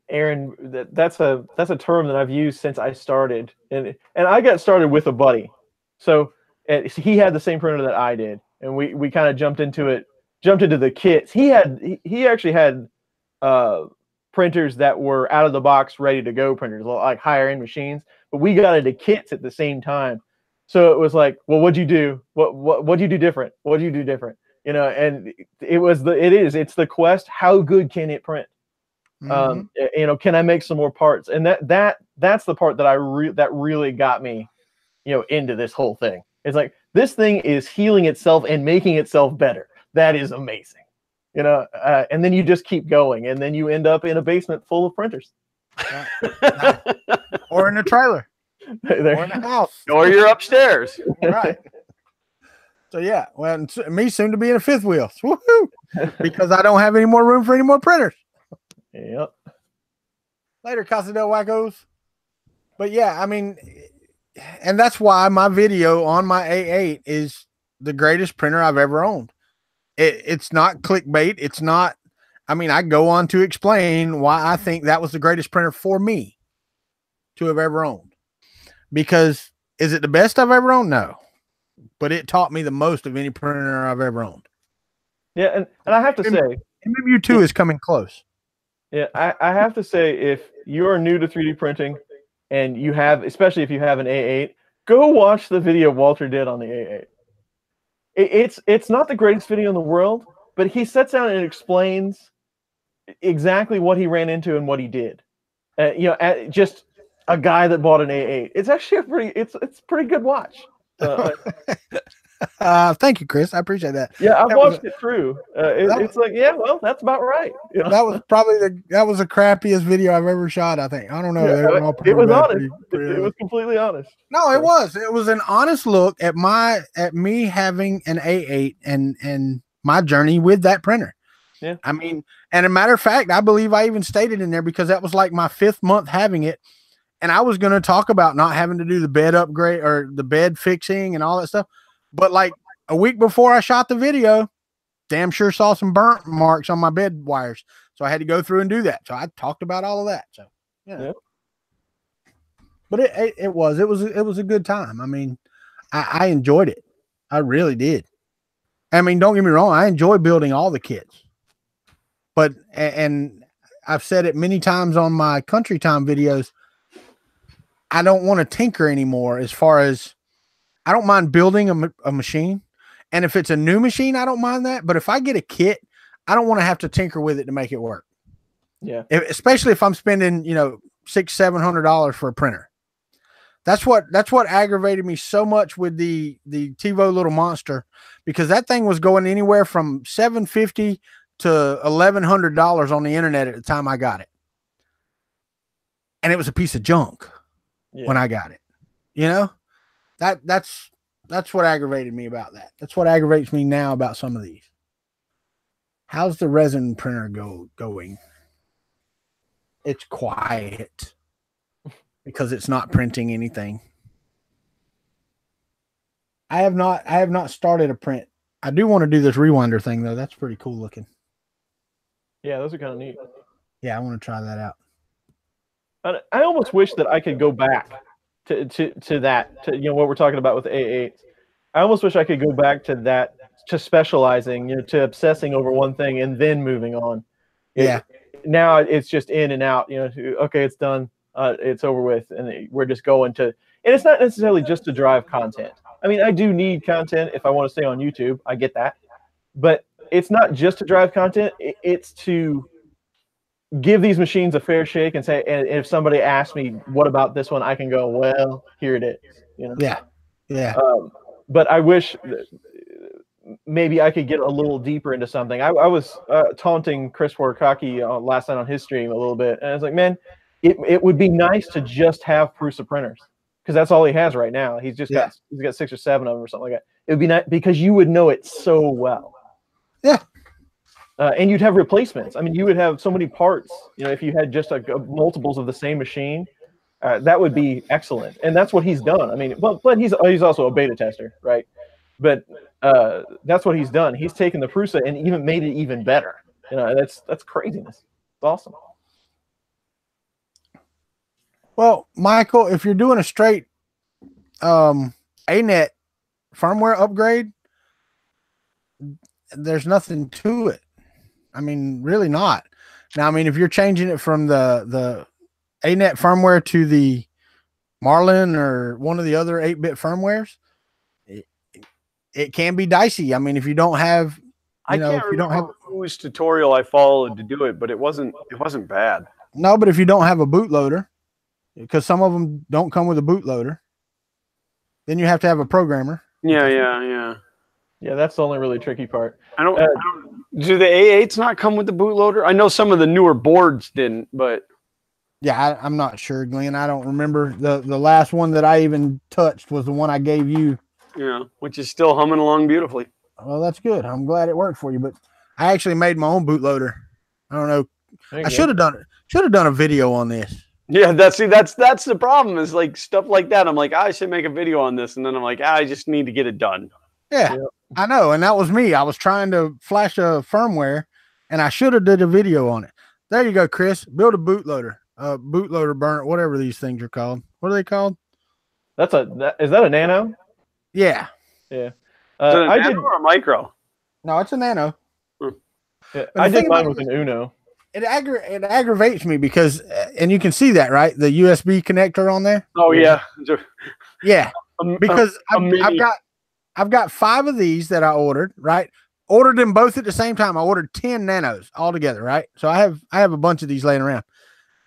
Aaron, that's a term that I've used since I started, and I got started with a buddy, so he had the same printer that I did, and we kind of jumped into the kits. He actually had printers that were out of the box, ready to go printers, like higher end machines, but we got into kits at the same time. So it was like, well, what'd you do? What'd you do different? What'd you do different? You know, and it's the quest. How good can it print? You know, can I make some more parts? And that's the part that that really got me, you know, into this whole thing. It's like, this thing is healing itself and making itself better. That is amazing, you know. And then you just keep going, and then you end up in a basement full of printers, or in a trailer, or in a house, or you're upstairs. Right. So yeah, well, me soon to be in a fifth wheel. Woohoo! Because I don't have any more room for any more printers. Yep. Later, Casa del Wackos. But yeah, I mean, and that's why my video on my A8 is the greatest printer I've ever owned. It's not clickbait. It's not, I mean, I go on to explain why I think that was the greatest printer for me to have ever owned. Because is it the best I've ever owned? No. But it taught me the most of any printer I've ever owned. Yeah, and I have to say, MMU2 is coming close. Yeah, I have to say, if you're new to 3D printing and you have, especially if you have an A8, go watch the video Walter did on the A8. It's not the greatest video in the world, but he sits down and explains exactly what he ran into and what he did. You know, just a guy that bought an A8. It's actually it's pretty good watch. Thank you, Chris. I appreciate that. Yeah, I've watched it through. It's like, yeah, well, that's about right. You know? That was probably the crappiest video I've ever shot. I think. I don't know. Yeah, it was honest. It was completely honest. No, it was. It was an honest look at me having an A8 and my journey with that printer. Yeah. I mean, and a matter of fact, I believe I even stated in there, because that was like my 5th month having it. And I was going to talk about not having to do the bed upgrade or the bed fixing and all that stuff. But like a week before I shot the video, damn sure saw some burnt marks on my bed wires. So I had to go through and do that. So I talked about all of that. So, you know. Yep. But it was a good time. I mean, I enjoyed it. I really did. I mean, don't get me wrong. I enjoy building all the kits. But, and I've said it many times on my Country Time videos, I don't want to tinker anymore. As far as, I don't mind building a machine. And if it's a new machine, I don't mind that. But if I get a kit, I don't want to have to tinker with it to make it work. Yeah. Especially if I'm spending, you know, $600-700 for a printer. That's what aggravated me so much with the TiVo Little Monster, because that thing was going anywhere from $750 to $1,100 on the internet at the time I got it. And it was a piece of junk when I got it. You know? That's what aggravated me about that. That's what aggravates me now about some of these. How's the resin printer going? It's quiet because it's not printing anything. I have not started a print. I do want to do this rewinder thing though. That's pretty cool looking. Yeah, those are kind of neat. Yeah, I want to try that out. I almost wish that I could go back to that, to, you know, what we're talking about with A8. I almost wish I could go back to that, to specializing, you know, to obsessing over one thing and then moving on. Yeah. Now it's just in and out, you know, okay, it's done. It's over with. And we're just going to, and it's not necessarily just to drive content. I mean, I do need content if I want to stay on YouTube. I get that. But it's not just to drive content. It's to give these machines a fair shake and say, and if somebody asks me, what about this one? I can go, well, here it is. You know? Yeah. Yeah. But I wish maybe I could get a little deeper into something. I was taunting Chris Warkaki last night on his stream a little bit. And I was like, man, it would be nice to just have Prusa printers, because that's all he has right now. He's got 6 or 7 of them or something like that. It would be nice because you would know it so well. Yeah. And you'd have replacements. I mean, you would have so many parts. You know, if you had just multiples of the same machine, that would be excellent. And that's what he's done. I mean, but he's also a beta tester, right? But that's what he's done. He's taken the Prusa and even made it even better. You know, that's craziness. It's awesome. Well, Michael, if you're doing a straight ANET firmware upgrade, there's nothing to it. I mean, really not. Now, I mean, if you're changing it from the ANET firmware to the Marlin or one of the other 8-bit firmwares, it can be dicey. I mean, if you don't have, I can't remember whose tutorial I followed to do it, but it wasn't bad. No, but if you don't have a bootloader, because some of them don't come with a bootloader, then you have to have a programmer. Yeah, that's the only really tricky part. I don't do the A8s not come with the bootloader? I know some of the newer boards didn't, but yeah, I'm not sure, Glenn. I don't remember. The last one that I even touched was the one I gave you. Yeah, which is still humming along beautifully. Well, that's good. I'm glad it worked for you, but I actually made my own bootloader. I don't know. I should have done it. Should have done a video on this. Yeah, that's the problem, is like stuff like that. I'm like, I should make a video on this, and then I'm like, I just need to get it done. Yeah, I know, and that was me. I was trying to flash a firmware, and I should have did a video on it. There you go, Chris. Build a bootloader, bootloader burner, whatever these things are called. What are they called? Is that a nano? Yeah. Is it a nano or a micro? No, it's a nano. Yeah, I did mine with an Uno. It aggravates me because, and you can see that, right? The USB connector on there. Oh yeah, yeah. Because I've got 5 of these that I ordered. Right, ordered them both at the same time. I ordered 10 nanos all together. Right, so I have a bunch of these laying around,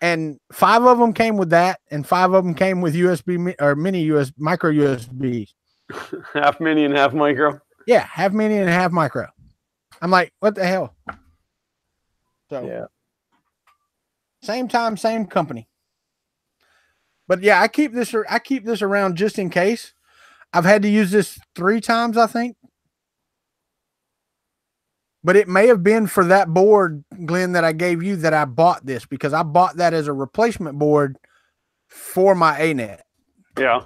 and 5 of them came with that, and 5 of them came with USB or micro USBs. Half mini and half micro. Yeah, half mini and half micro. I'm like, what the hell? So yeah. Same time, same company. But yeah, I keep this around just in case. I've had to use this 3 times, I think. But it may have been for that board, Glenn, that I gave you, that I bought this, because I bought that as a replacement board for my ANET. Yeah.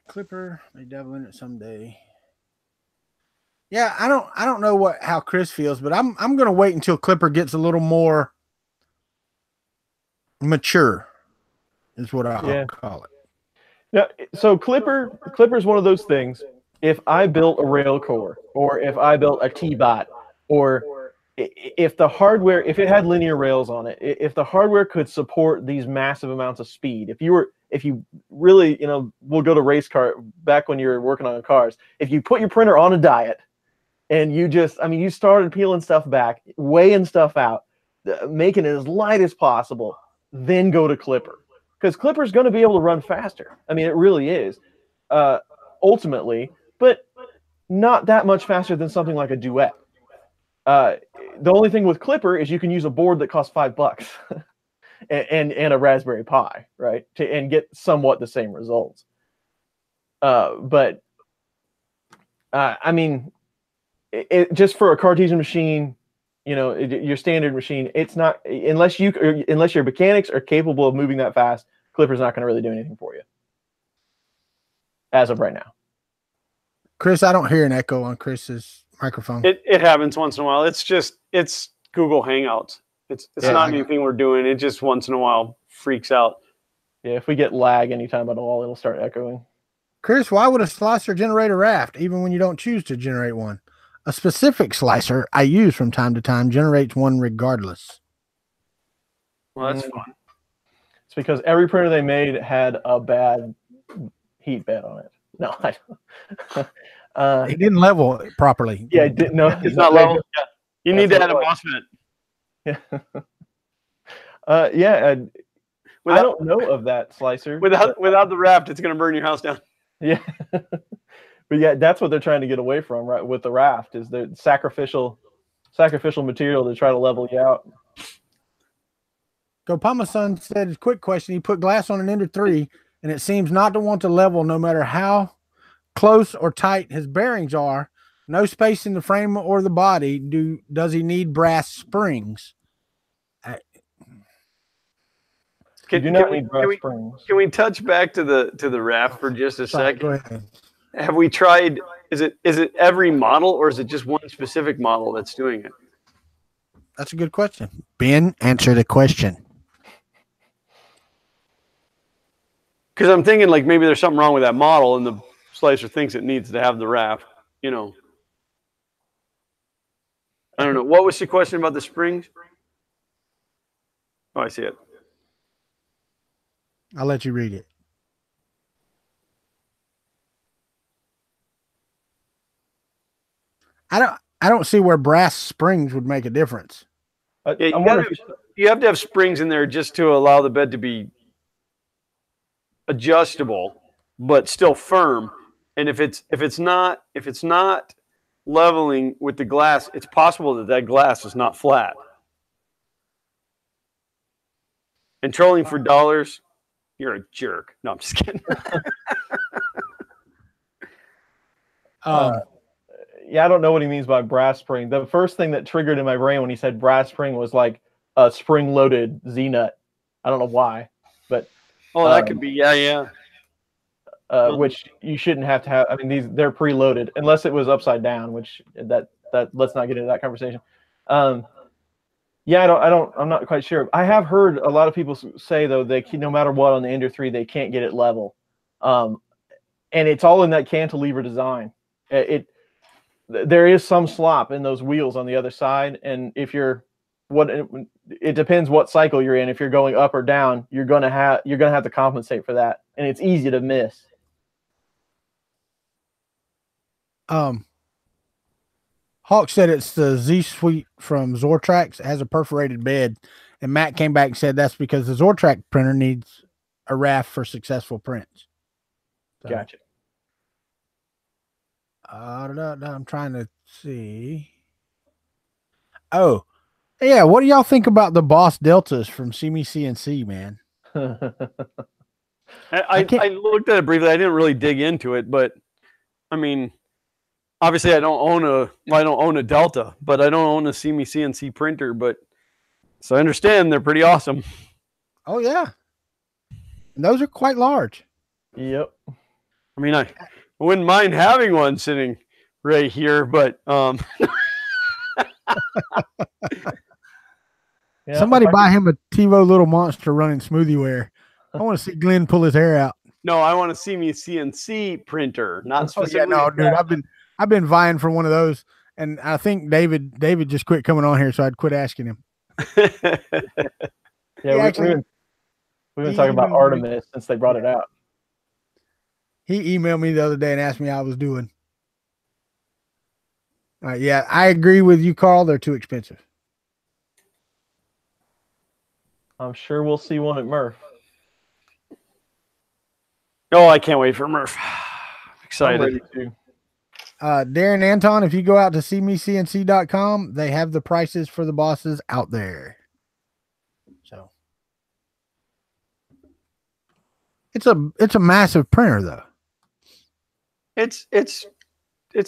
Clipper, may dabble in it someday. Yeah, I don't know how Chris feels, but I'm gonna wait until Clipper gets a little more mature, is what I'll call it. Yeah, so Clipper's one of those things. If I built a rail core, or if I built a T-bot, or if the hardware, if it had linear rails on it, if the hardware could support these massive amounts of speed, if you really, we'll go to race car back when you were working on cars. If you put your printer on a diet and you you started peeling stuff back, weighing stuff out, making it as light as possible, then go to Clipper, because Clipper's going to be able to run faster. I mean, it really is, ultimately, but not that much faster than something like a Duet. The only thing with Clipper is you can use a board that costs $5 and a Raspberry Pi, right? And get somewhat the same results. But I mean, just for a Cartesian machine, your standard machine, it's not, unless your mechanics are capable of moving that fast, Clipper's not going to really do anything for you as of right now. Chris, I don't hear an echo on Chris's microphone. It happens once in a while. It's Google Hangouts. It's not anything we're doing. It just once in a while freaks out. Yeah, if we get lag anytime at all, it'll start echoing. Chris, why would a slicer generate a raft even when you don't choose to generate one? A specific slicer I use from time to time generates one regardless. Well, that's fun. It's because every printer they made had a bad heat bed on it. No, I don't. It didn't level it properly. Yeah, it didn't. No, it's not level. Yeah. You need to add a MOSFET. Yeah. Yeah. I don't know of that slicer. Without the raft, it's going to burn your house down. Yeah. But yeah, that's what they're trying to get away from, right? With the raft, is the sacrificial sacrificial material to try to level you out. Gopama-san said, quick question. He put glass on an Ender 3, and it seems not to want to level no matter how close or tight his bearings are. No space in the frame or the body. Does he need brass springs? Can we touch back to the raft for just a second? Go ahead. Have we tried? Is it every model, or is it just one specific model that's doing it? That's a good question. Ben, answer the question. Because I'm thinking like maybe there's something wrong with that model, and the slicer thinks it needs to have the raft. You know. I don't know. What was the question about the springs? Oh, I see it. I'll let you read it. I don't see where brass springs would make a difference. Yeah, you have to have springs in there just to allow the bed to be adjustable, but still firm. And if it's not leveling with the glass, it's possible that glass is not flat. And trolling for dollars, you're a jerk. No, I'm just kidding. Yeah, I don't know what he means by brass spring. The first thing that triggered in my brain when he said brass spring was like a spring-loaded Z-nut. I don't know why, but that could be yeah. Which you shouldn't have to have. I mean, they're preloaded unless it was upside down. Which that let's not get into that conversation. Yeah, I'm not quite sure. I have heard a lot of people say though that no matter what on the Ender 3 they can't get it level, and it's all in that cantilever design. There is some slop in those wheels on the other side, and if it depends what cycle you're in. If you're going up or down, you're gonna have to compensate for that, and it's easy to miss. Hawk said it's the Z Suite from Zortrax. It has a perforated bed, and Matt came back and said that's because the Zortrax printer needs a raft for successful prints. So, gotcha. I'm trying to see. Oh, yeah. What do y'all think about the Boss Deltas from CME CNC, man? I looked at it briefly. I didn't really dig into it, but I mean, obviously I don't own a Delta, but I don't own a CME CNC printer, so I understand they're pretty awesome. Oh yeah. And those are quite large. Yep. I mean, I wouldn't mind having one sitting right here, but yeah, somebody buy him a TiVo little monster running SmoothieWare. I want to see Glenn pull his hair out. No, I want to see me a CNC printer, not specifically. Yeah, no, dude, I've been vying for one of those, and I think David just quit coming on here, so I'd quit asking him. Yeah, we've been talking about Artemis since they brought it out. He emailed me the other day and asked me how I was doing. Yeah, I agree with you, Carl. They're too expensive. I'm sure we'll see one at Murph. Oh, I can't wait for Murph. I'm excited. Darren Anton, if you go out to cmecnc.com, they have the prices for the bosses out there. So it's a massive printer though. It's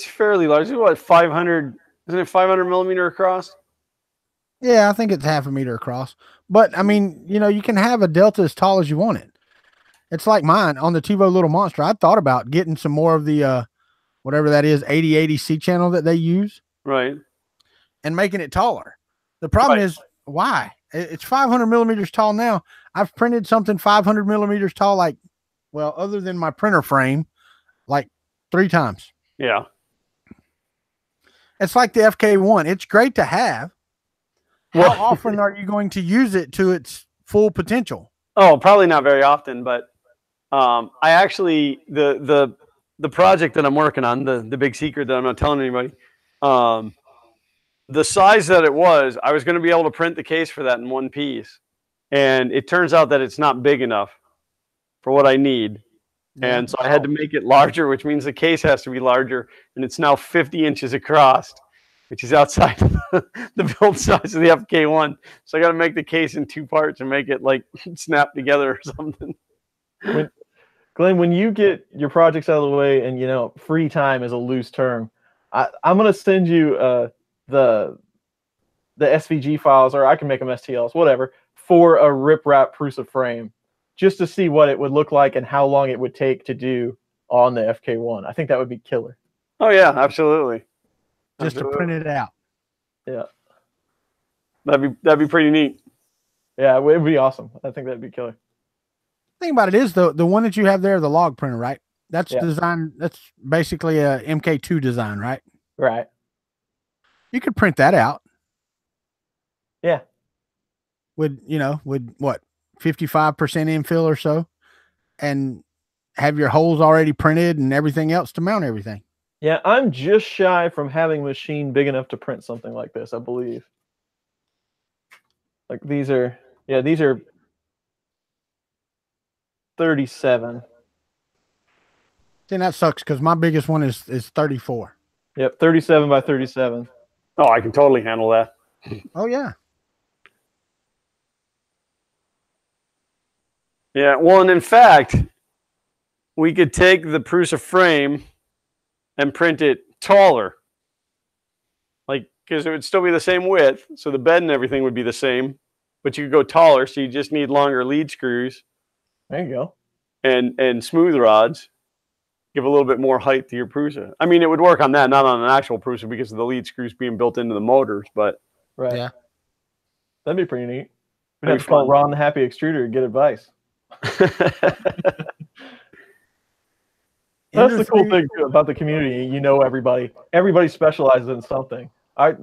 fairly large. It's what, 500? Isn't it 500 millimeter across? Yeah, I think it's 0.5 meter across. But I mean, you can have a Delta as tall as you want it. It's like mine on the TiVo Little Monster. I thought about getting some more of the whatever that is, 8080 C channel that they use. Right. And making it taller. The problem is why? It's 500 millimeters tall now. I've printed something 500 millimeters tall, other than my printer frame, 3 times. Yeah. It's like the FK1. It's great to have. How often are you going to use it to its full potential? Oh, probably not very often, but I actually, the project that I'm working on, the big secret that I'm not telling anybody, the size that it was, I was going to be able to print the case for that in one piece. And it turns out that it's not big enough for what I need. And so I had to make it larger, which means the case has to be larger. And it's now 50 inches across. which is outside the build size of the FK1. So I got to make the case in 2 parts and make it like snap together or something. Glenn, when you get your projects out of the way, and free time is a loose term, I'm gonna send you the SVG files, or I can make them STLs, whatever, for a rip-wrap Prusa frame, just to see what it would look like and how long it would take to do on the FK1. I think that would be killer. Oh yeah, absolutely. Just to print it out. Yeah, that'd be pretty neat. Yeah, it would be awesome. I think that'd be killer. Thing about it is the one that you have there, the log printer, right? That's design. That's basically a MK2 design, right? Right. You could print that out. Yeah. With what, 55% infill or so, and have your holes already printed and everything else to mount everything. Yeah, I'm just shy from having a machine big enough to print something like this, I believe. Like these are 37. Then that sucks because my biggest one is 34. Yep, 37 by 37. Oh, I can totally handle that. Oh yeah. Yeah, well, and in fact, we could take the Prusa frame and print it taller. Like, because it would still be the same width, so the bed and everything would be the same, but you could go taller, so you just need longer lead screws. There you go. And smooth rods. Give a little bit more height to your Prusa. I mean, it would work on that, not on an actual Prusa because of the lead screws being built into the motors, but... Right. Yeah. That'd be pretty neat. We'd have to call Ron the Happy Extruder and get advice. That's the cool thing about the community. Everybody. Everybody specializes in something. I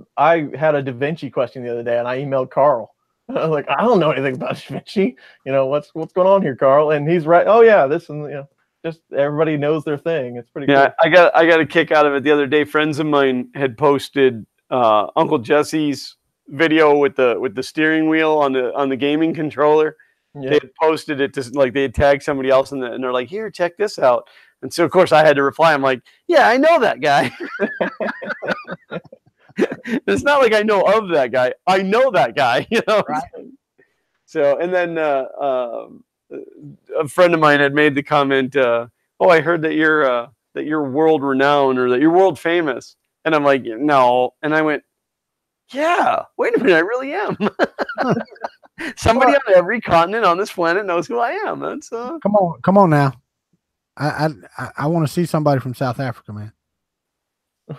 had a Da Vinci question the other day, and I emailed Carl. I was like, I don't know anything about Da Vinci. What's going on here, Carl? And he's right. Oh yeah, this and just everybody knows their thing. It's pretty cool. I got a kick out of it the other day. Friends of mine had posted Uncle Jesse's video with the steering wheel on the gaming controller. Yeah. They had posted it to, like, they had tagged somebody else and they're like, here, check this out. And so of course I had to reply. I'm like, yeah, I know that guy. It's not like I know of that guy. I know that guy, Right. So, and then a friend of mine had made the comment, oh, I heard that you're world renowned or that you're world famous. And I'm like, no. And I went, yeah, wait a minute, I really am. Somebody on every continent on this planet knows who I am. That's come on now. I want to see somebody from South Africa, man.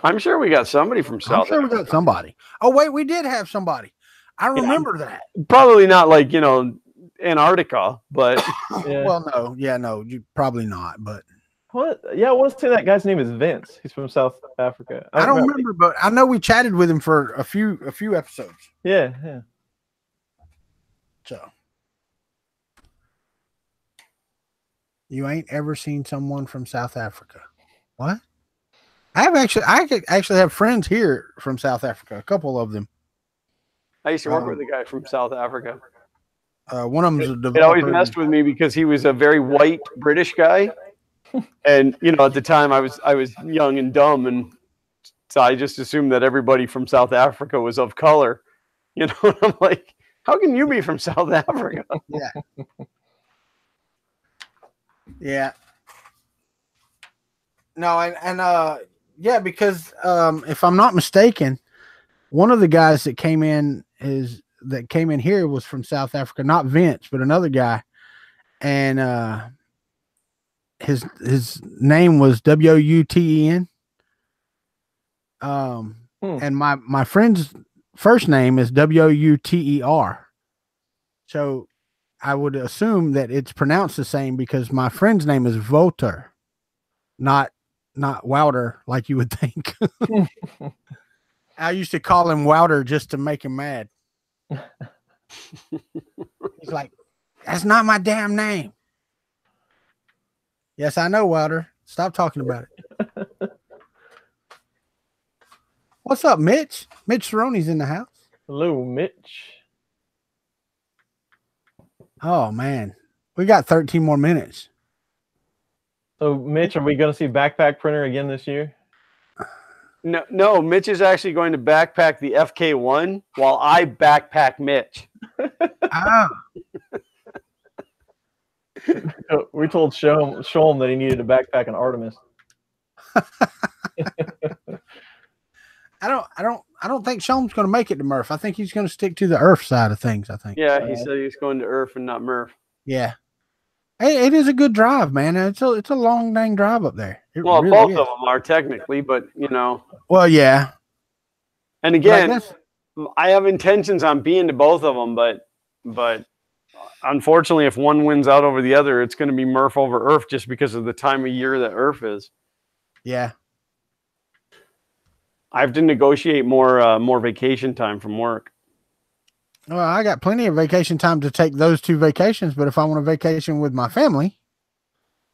I'm sure we got somebody from South Africa. We got somebody. Oh wait, we did have somebody. I remember that. Probably not like Antarctica, but yeah. Well, no, you probably not. But what? Yeah, I want to say that guy's name is Vince. He's from South Africa. I don't remember, but I know we chatted with him for a few episodes. Yeah. So you ain't ever seen someone from South Africa? What? I actually have friends here from South Africa. A couple of them. I used to work with a guy from South Africa. One of them's a developer. It always messed with me because he was a very white British guy, and at the time I was young and dumb, and so I just assumed that everybody from South Africa was of color. And I'm like, how can you be from South Africa? Yeah. Yeah. No, and yeah, because if I'm not mistaken, one of the guys that came in here was from South Africa, not Vince, but another guy, and his name was Wuten. And my friend's first name is Wuter. So I would assume that it's pronounced the same because my friend's name is Voter, not Wouter, like you would think. I used to call him Wouter just to make him mad. He's like, that's not my damn name. Yes, I know, Wouter. Stop talking about it. What's up, Mitch? Mitch Cerrone's in the house. Hello, Mitch. Oh, man. We got 13 more minutes. So, Mitch, are we going to see Backpack Printer again this year? No, Mitch is actually going to backpack the FK1 while I backpack Mitch. Ah, We told Sholm that he needed a backpack an Artemis. I don't think Shom's going to make it to Murph. I think he's going to stick to the Earth side of things. I think. Yeah, he said he's going to Earth and not Murph. Yeah. Hey, it is a good drive, man. It's a long dang drive up there. Well, really both of them are technically, but you know. Well, yeah. And again, I have intentions on being to both of them, but unfortunately, if one wins out over the other, it's going to be Murph over Earth just because of the time of year that Earth is. Yeah. I have to negotiate more vacation time from work. Well, I got plenty of vacation time to take those 2 vacations, but if I want a vacation with my family,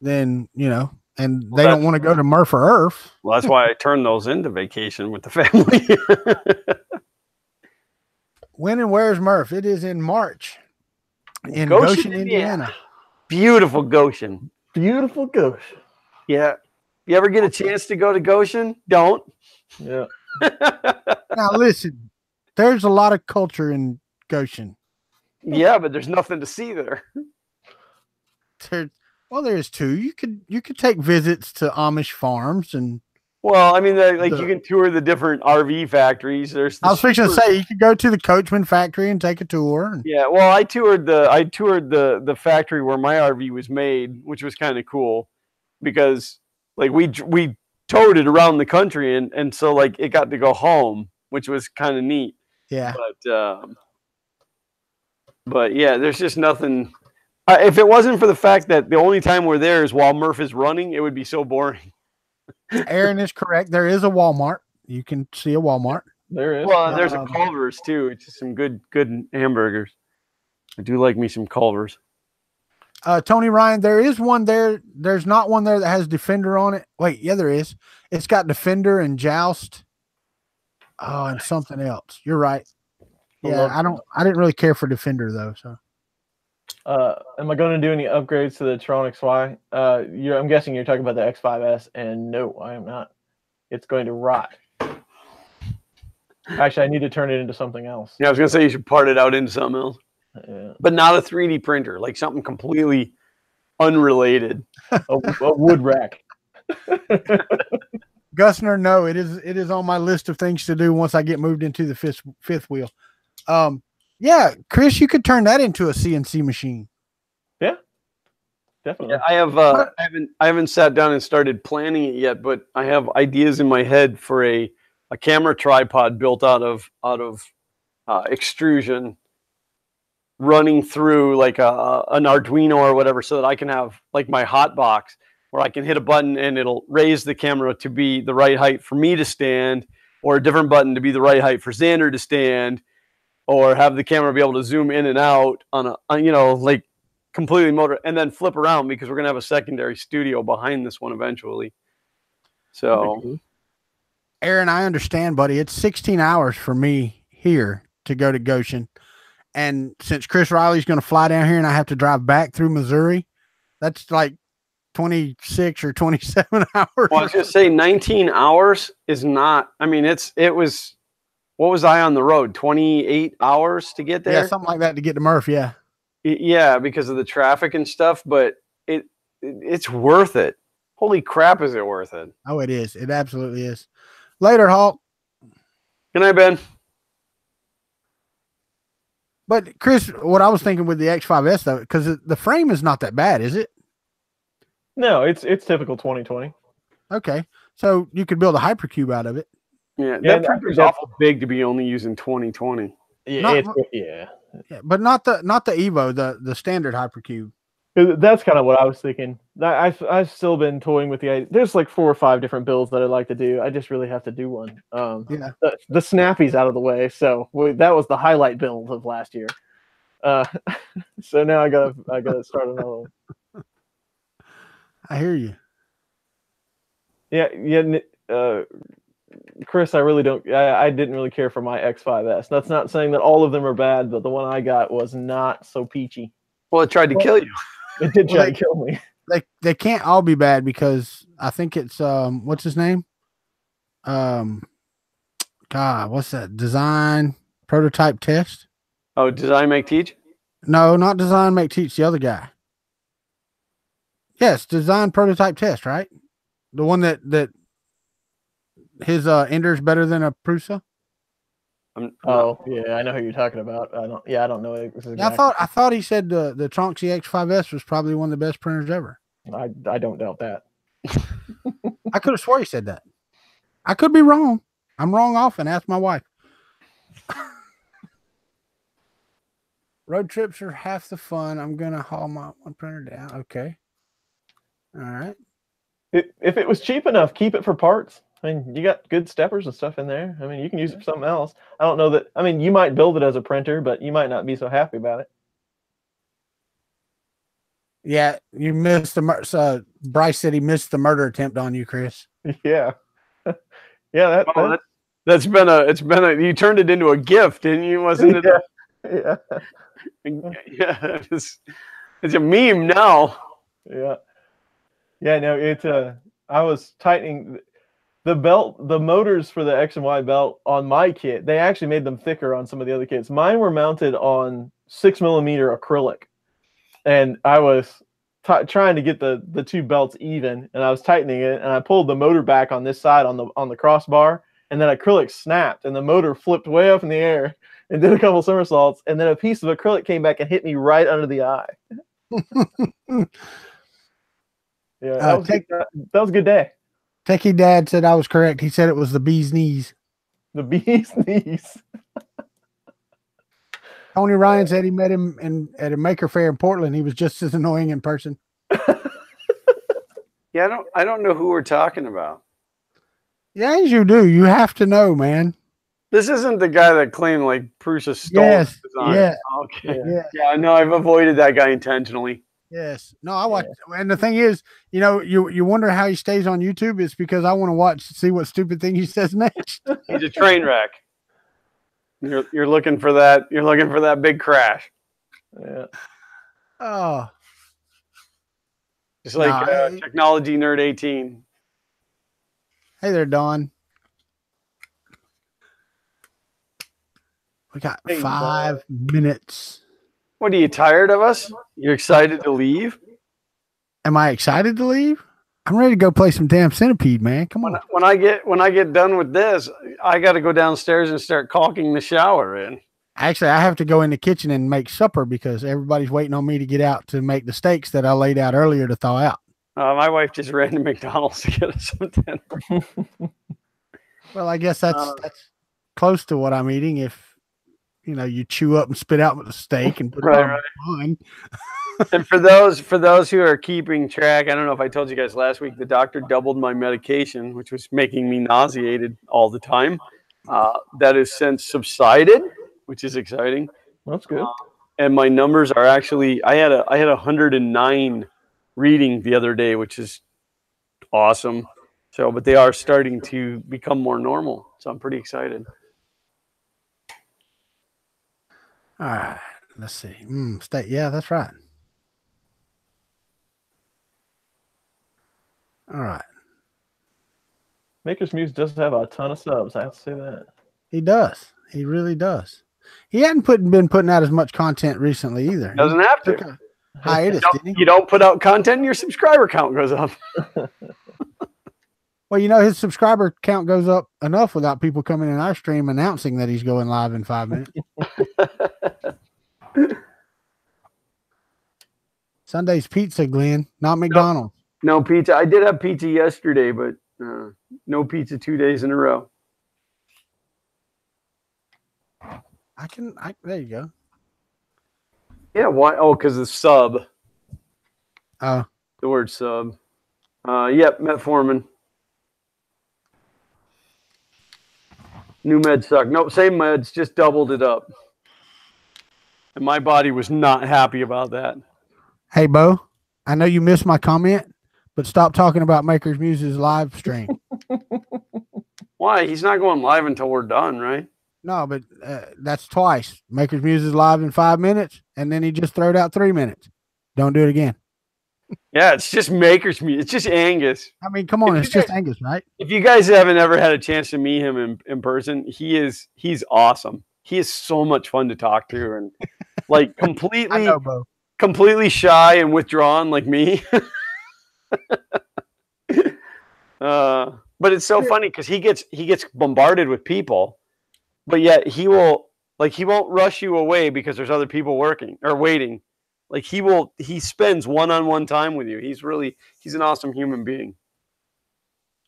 then, you know, and they don't want to go to Murph or Earth. Well, that's why I turn those into vacation with the family. When and where's Murph? It is in March in Goshen, Indiana. Beautiful Goshen. Beautiful Goshen. Yeah. You ever get a chance to go to Goshen? Don't. Yeah. Now, listen, there's a lot of culture in Goshen. Yeah, but there's nothing to see there. Well, there's 2. You could take visits to Amish farms and. Well, I mean, you can tour the different RV factories. I was fixing to say you could go to the Coachman factory and take a tour. Yeah, well, I toured the factory where my RV was made, which was kind of cool because like we towed it around the country and so like it got to go home, which was kind of neat. Yeah. But yeah, there's just nothing. If it wasn't for the fact that the only time we're there is while Murph is running, it would be so boring. Aaron is correct. There is a Walmart. You can see a Walmart. There is. Well, there's a Culver's too. It's just some good hamburgers. I do like me some Culver's. Tony Ryan, there is one there. There's not one there that has Defender on it. Wait, yeah, there is. It's got Defender and Joust. Oh, and something else. You're right. Yeah, I didn't really care for Defender though. So, am I going to do any upgrades to the Tronic SWAG? I'm guessing you're talking about the X5S, and no, I am not. It's going to rot. Actually, I need to turn it into something else. Yeah, I was going to say you should part it out into something else. Yeah. But not a 3D printer, like something completely unrelated. a wood rack. Gusner, no, it is on my list of things to do once I get moved into the fifth wheel. Yeah, Chris, you could turn that into a CNC machine. Yeah, definitely. Yeah, I haven't sat down and started planning it yet, but I have ideas in my head for a camera tripod built out of extrusion, running through like an Arduino or whatever, so that I can have like my hot box where I can hit a button and it'll raise the camera to be the right height for me to stand, or a different button to be the right height for Xander to stand, or have the camera be able to zoom in and out on like completely motor, and then flip around because we're going to have a secondary studio behind this one eventually. So, Aaron, I understand, buddy. It's 16 hours for me here to go to Goshen. And since Chris Riley's going to fly down here and I have to drive back through Missouri, that's like 26 or 27 hours. Well, I was going to say 19 hours is not, I mean, what was I on the road? 28 hours to get there? Yeah, something like that to get to Murph, yeah. Yeah, because of the traffic and stuff, but it's worth it. Holy crap, is it worth it? Oh, it is. It absolutely is. Later, Hulk. Good night, Ben. But Chris, what I was thinking with the X5S though, because the frame is not that bad, is it? No, it's typical 2020. Okay, so you could build a hypercube out of it. Yeah, that printer's awful big to be only using 2020. Yeah, yeah, but not the Evo, the standard hypercube. That's kind of what I was thinking. I've still been toying with the idea. There's like 4 or 5 different builds that I'd like to do. I just really have to do one. Yeah. The Snappy's out of the way, so that was the highlight build of last year. So now I gotta start another one. I hear you. Yeah. Chris, I really don't. I didn't really care for my X5S. That's not saying that all of them are bad, but the one I got was not so peachy. Well, it tried to kill you. It did try to kill me. They can't all be bad because I think it's what's his name? God, what's that? Design prototype test? Oh, design, make, teach? No, not design, make, teach. The other guy. Yes, design prototype test, right? The one that his Ender's better than a Prusa. Oh yeah, I know who you're talking about. I don't know it. Yeah, I thought he said the Tronxy X5S was probably one of the best printers ever. I don't doubt that. I could have swore he said that. I could be wrong. I'm wrong often. Ask my wife. Road trips are half the fun. I'm gonna haul my one printer down. Okay. All right. If it was cheap enough, keep it for parts. I mean, you got good steppers and stuff in there. I mean, you can use it for something else. I don't know that. I mean, you might build it as a printer, but you might not be so happy about it. Yeah, you missed the Bryce said he missed the murder attempt on you, Chris. Yeah. Yeah, that's been a you turned it into a gift, didn't you? Wasn't it? Yeah. Yeah, it's a meme now. Yeah. Yeah, no, I was tightening the belt, the motors for the X and Y belt on my kit. They actually made them thicker on some of the other kits. Mine were mounted on 6mm acrylic, and I was trying to get the two belts even, and I was tightening it, and I pulled the motor back on this side on the crossbar, and then acrylic snapped, and the motor flipped way up in the air and did a couple somersaults, and then a piece of acrylic came back and hit me right under the eye. Yeah, that was a good day. Techie Dad said I was correct. He said it was the bee's knees. The bee's knees. Tony Ryan said he met him at a maker fair in Portland. He was just as annoying in person. Yeah, I don't know who we're talking about. Yeah, as you do. You have to know, man. This isn't the guy that claimed like Prusa stole his design. Yeah. Okay. Yeah, I know. I've avoided that guy intentionally. Yes. No, I watch. Yeah. And the thing is, you wonder how he stays on YouTube. It's because I want to see what stupid thing he says next. He's a train wreck. You're looking for that. You're looking for that big crash. Yeah. Oh. Just like Technology Nerd 18. Hey there, Dawn. We got 5 minutes. What, are you tired of us? You're excited to leave? Am I excited to leave? I'm ready to go play some damn Centipede, man. Come on. When I get done with this, I got to go downstairs and start caulking the shower in. Actually, I have to go in the kitchen and make supper because everybody's waiting on me to get out to make the steaks that I laid out earlier to thaw out. My wife just ran to McDonald's to get us some dinner. Well, I guess that's close to what I'm eating. If you chew up and spit out with a steak and put it on. And for those who are keeping track, I don't know if I told you guys last week, the doctor doubled my medication, which was making me nauseated all the time. That has since subsided, which is exciting. That's good. And my numbers are actually, I had 109 reading the other day, which is awesome. So, but they are starting to become more normal. So I'm pretty excited. All right, let's see. State, yeah, that's right. All right. Maker's Muse does have a ton of subs. I have to say that. He does. He really does. He hadn't been putting out as much content recently either. Doesn't have to. Hiatus, didn't he? You don't put out content, your subscriber count goes up. Well, his subscriber count goes up enough without people coming in our stream announcing that he's going live in 5 minutes. Sunday's pizza, Glenn, not McDonald's. No pizza. I did have pizza yesterday, but no pizza 2 days in a row. There you go. Yeah, why? Oh, because the sub. Oh. The word sub. Yep, metformin. New meds suck. Nope, same meds, just doubled it up. And my body was not happy about that. Hey, Bo, I know you missed my comment, but stop talking about Maker's Muse's live stream. Why? He's not going live until we're done, right? No, but that's twice. Maker's Muse is live in 5 minutes, and then he just throwed out 3 minutes. Don't do it again. Yeah, it's just Maker's Meat. It's just Angus. I mean, come on, it's just Angus, right? If you guys haven't ever had a chance to meet him in person, he's awesome. He is so much fun to talk to, and like completely shy and withdrawn like me. But it's so funny because he gets bombarded with people, but yet he won't rush you away because there's other people working or waiting. Like he spends one-on-one time with you. He's an awesome human being.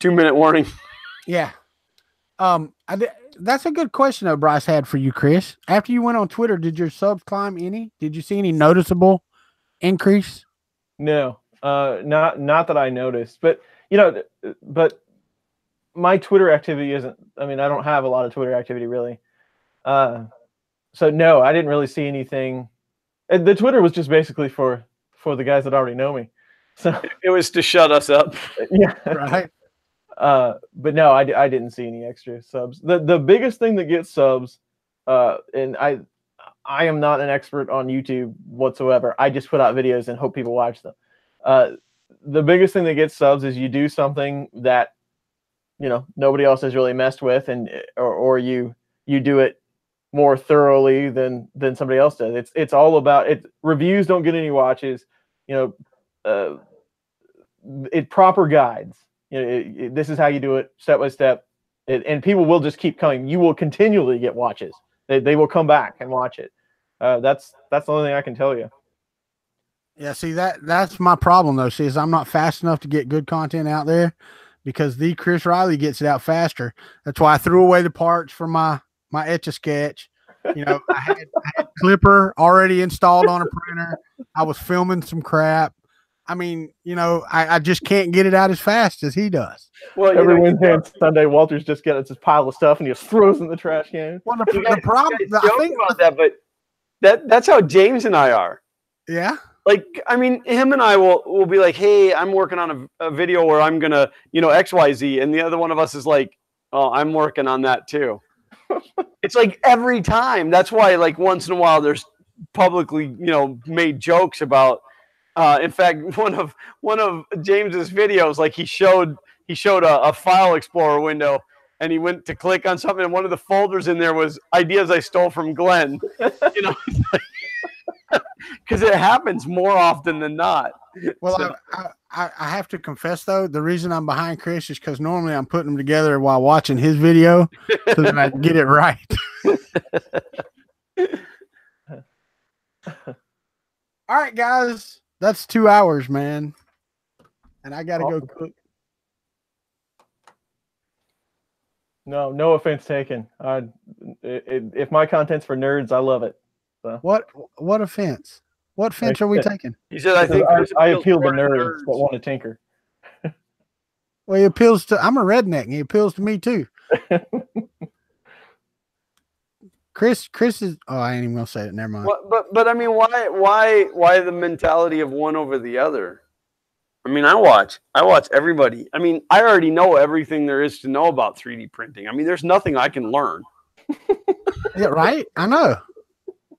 2-minute warning. Yeah. That's a good question though Bryce had for you, Chris. After you went on Twitter, did your subs climb any? Did you see any noticeable increase? No, not that I noticed, but my Twitter activity isn't, I mean, I don't have a lot of Twitter activity really. So no, I didn't really see anything. The Twitter was just basically for the guys that already know me. So it was to shut us up. Yeah. Right. But no, I didn't see any extra subs. The biggest thing that gets subs, and I am not an expert on YouTube whatsoever. I just put out videos and hope people watch them. The biggest thing that gets subs is you do something that, nobody else has really messed with, and or you do it more thoroughly than somebody else does. It's all about it. Reviews don't get any watches. It proper guides. This is how you do it step by step, and people will just keep coming. You will continually get watches. They will come back and watch it. That's the only thing I can tell you. Yeah, see that's my problem though. See, is I'm not fast enough to get good content out there because the Chris Riley gets it out faster. That's why I threw away the parts for my Etch-a-Sketch. I had Clipper already installed on a printer. I was filming some crap. I mean, I just can't get it out as fast as he does. Well, every Wednesday and Sunday, Walter's just getting this pile of stuff and he just throws in the trash can. Well, the problem, I think about that, but that's how James and I are. Yeah. Like, I mean, him and I will be like, hey, I'm working on a video where I'm going to, XYZ. And the other one of us is like, oh, I'm working on that too. It's like every time. That's why, like, once in a while there's publicly, made jokes about, in fact, one of James's videos, like he showed a file explorer window and he went to click on something and one of the folders in there was ideas I stole from Glenn, because it happens more often than not. Well, so. I have to confess though, the reason I'm behind Chris is because normally I'm putting them together while watching his video so that I can get it right. All right, guys, that's 2 hours, man, and I got to go cook. No offense taken. If my content's for nerds, I love it. So. What offense? What offense are we taking? He said, I think I appeal to nerds that want to tinker. Well, he appeals to, I'm a redneck and he appeals to me too. Chris is, I ain't even gonna say it. Never mind. But I mean, why the mentality of one over the other? I mean, I watch everybody. I mean, I already know everything there is to know about 3D printing. I mean, there's nothing I can learn. Yeah, right. I know.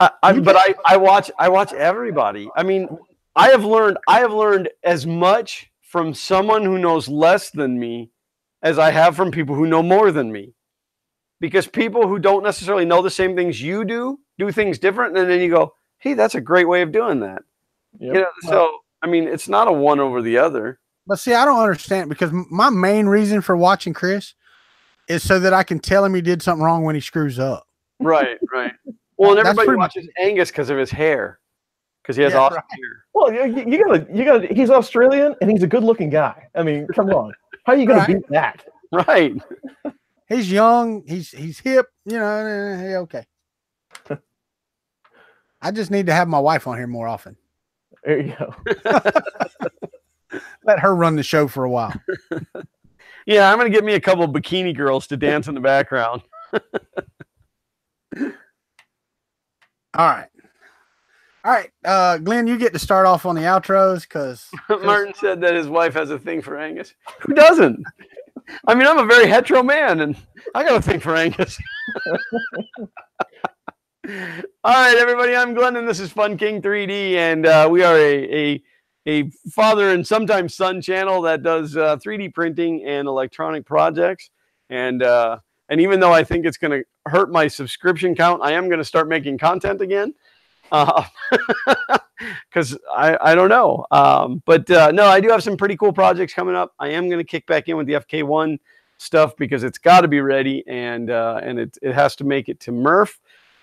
I watch everybody. I mean, I have learned as much from someone who knows less than me as I have from people who know more than me. Because people who don't necessarily know the same things you do things different, and then you go, hey, that's a great way of doing that. Yep. So I mean, it's not a one over the other. But see, I don't understand, because my main reason for watching Chris is so that I can tell him he did something wrong when he screws up. Right. Well, and everybody watches Angus because of his hair, because he has awesome hair. Well, you gotta. He's Australian and he's a good-looking guy. I mean, come on, how are you gonna beat that? Right. He's young. He's hip. Okay. I just need to have my wife on here more often. There you go. Let her run the show for a while. Yeah, I'm gonna get me a couple of bikini girls to dance in the background. All right. Glenn, you get to start off on the outros because Martin said that his wife has a thing for Angus. Who doesn't? I mean, I'm a very hetero man, and I got a thing for Angus. All right, everybody. I'm Glenn, and this is Fun King 3D, and we are a a father and sometimes son channel that does 3D printing and electronic projects. And even though I think it's going to hurt my subscription count, I am going to start making content again. Because I don't know. No, I do have some pretty cool projects coming up. I am going to kick back in with the FK1 stuff because it's got to be ready, and it has to make it to Murph.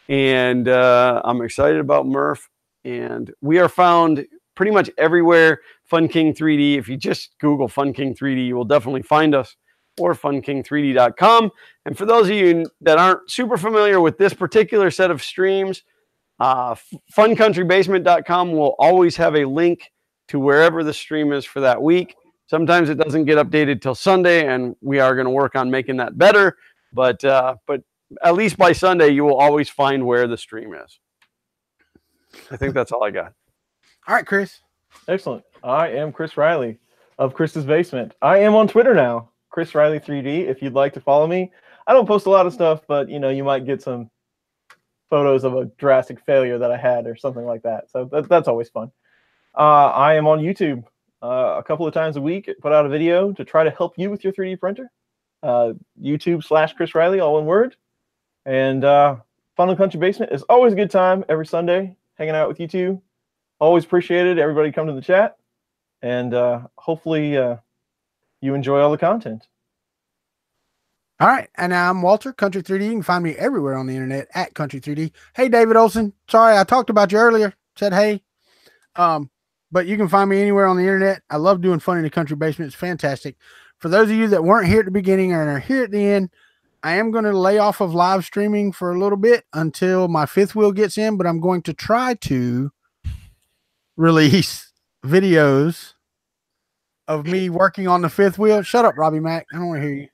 And I'm excited about Murph. And we are found pretty much everywhere. Fun King 3D. If you just Google Fun King 3D, you will definitely find us, or funking3d.com. And for those of you that aren't super familiar with this particular set of streams, funcountrybasement.com will always have a link to wherever the stream is for that week. Sometimes it doesn't get updated till Sunday, and we are going to work on making that better. But at least by Sunday, you will always find where the stream is. I think that's all I got. All right, Chris. Excellent. I am Chris Riley of Chris's Basement. I am on Twitter now, Chris Riley 3D. If you'd like to follow me, I don't post a lot of stuff, but you might get some photos of a drastic failure that I had or something like that. So that's always fun. I am on YouTube a couple of times a week. Put out a video to try to help you with your 3D printer. YouTube/Chris Riley, all one word. And Fun and Country Basement is always a good time every Sunday, hanging out with you two. Always appreciated everybody come to the chat. And hopefully you enjoy all the content. All right, and I'm Walter, Kuntry 3D. You can find me everywhere on the internet at Kuntry 3D. Hey, David Olson. Sorry, I talked about you earlier. Said hey. But you can find me anywhere on the internet. I love doing Fun in the Country Basement. It's fantastic. For those of you that weren't here at the beginning and are here at the end, I am going to lay off of live streaming for a little bit until my fifth wheel gets in, but I'm going to try to release videos of me working on the fifth wheel. Shut up, Robbie Mack. I don't want to hear you.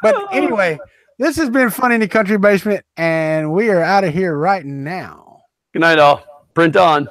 But anyway, this has been Fun in the Country Basement, and we are out of here right now. Good night, all. Print on.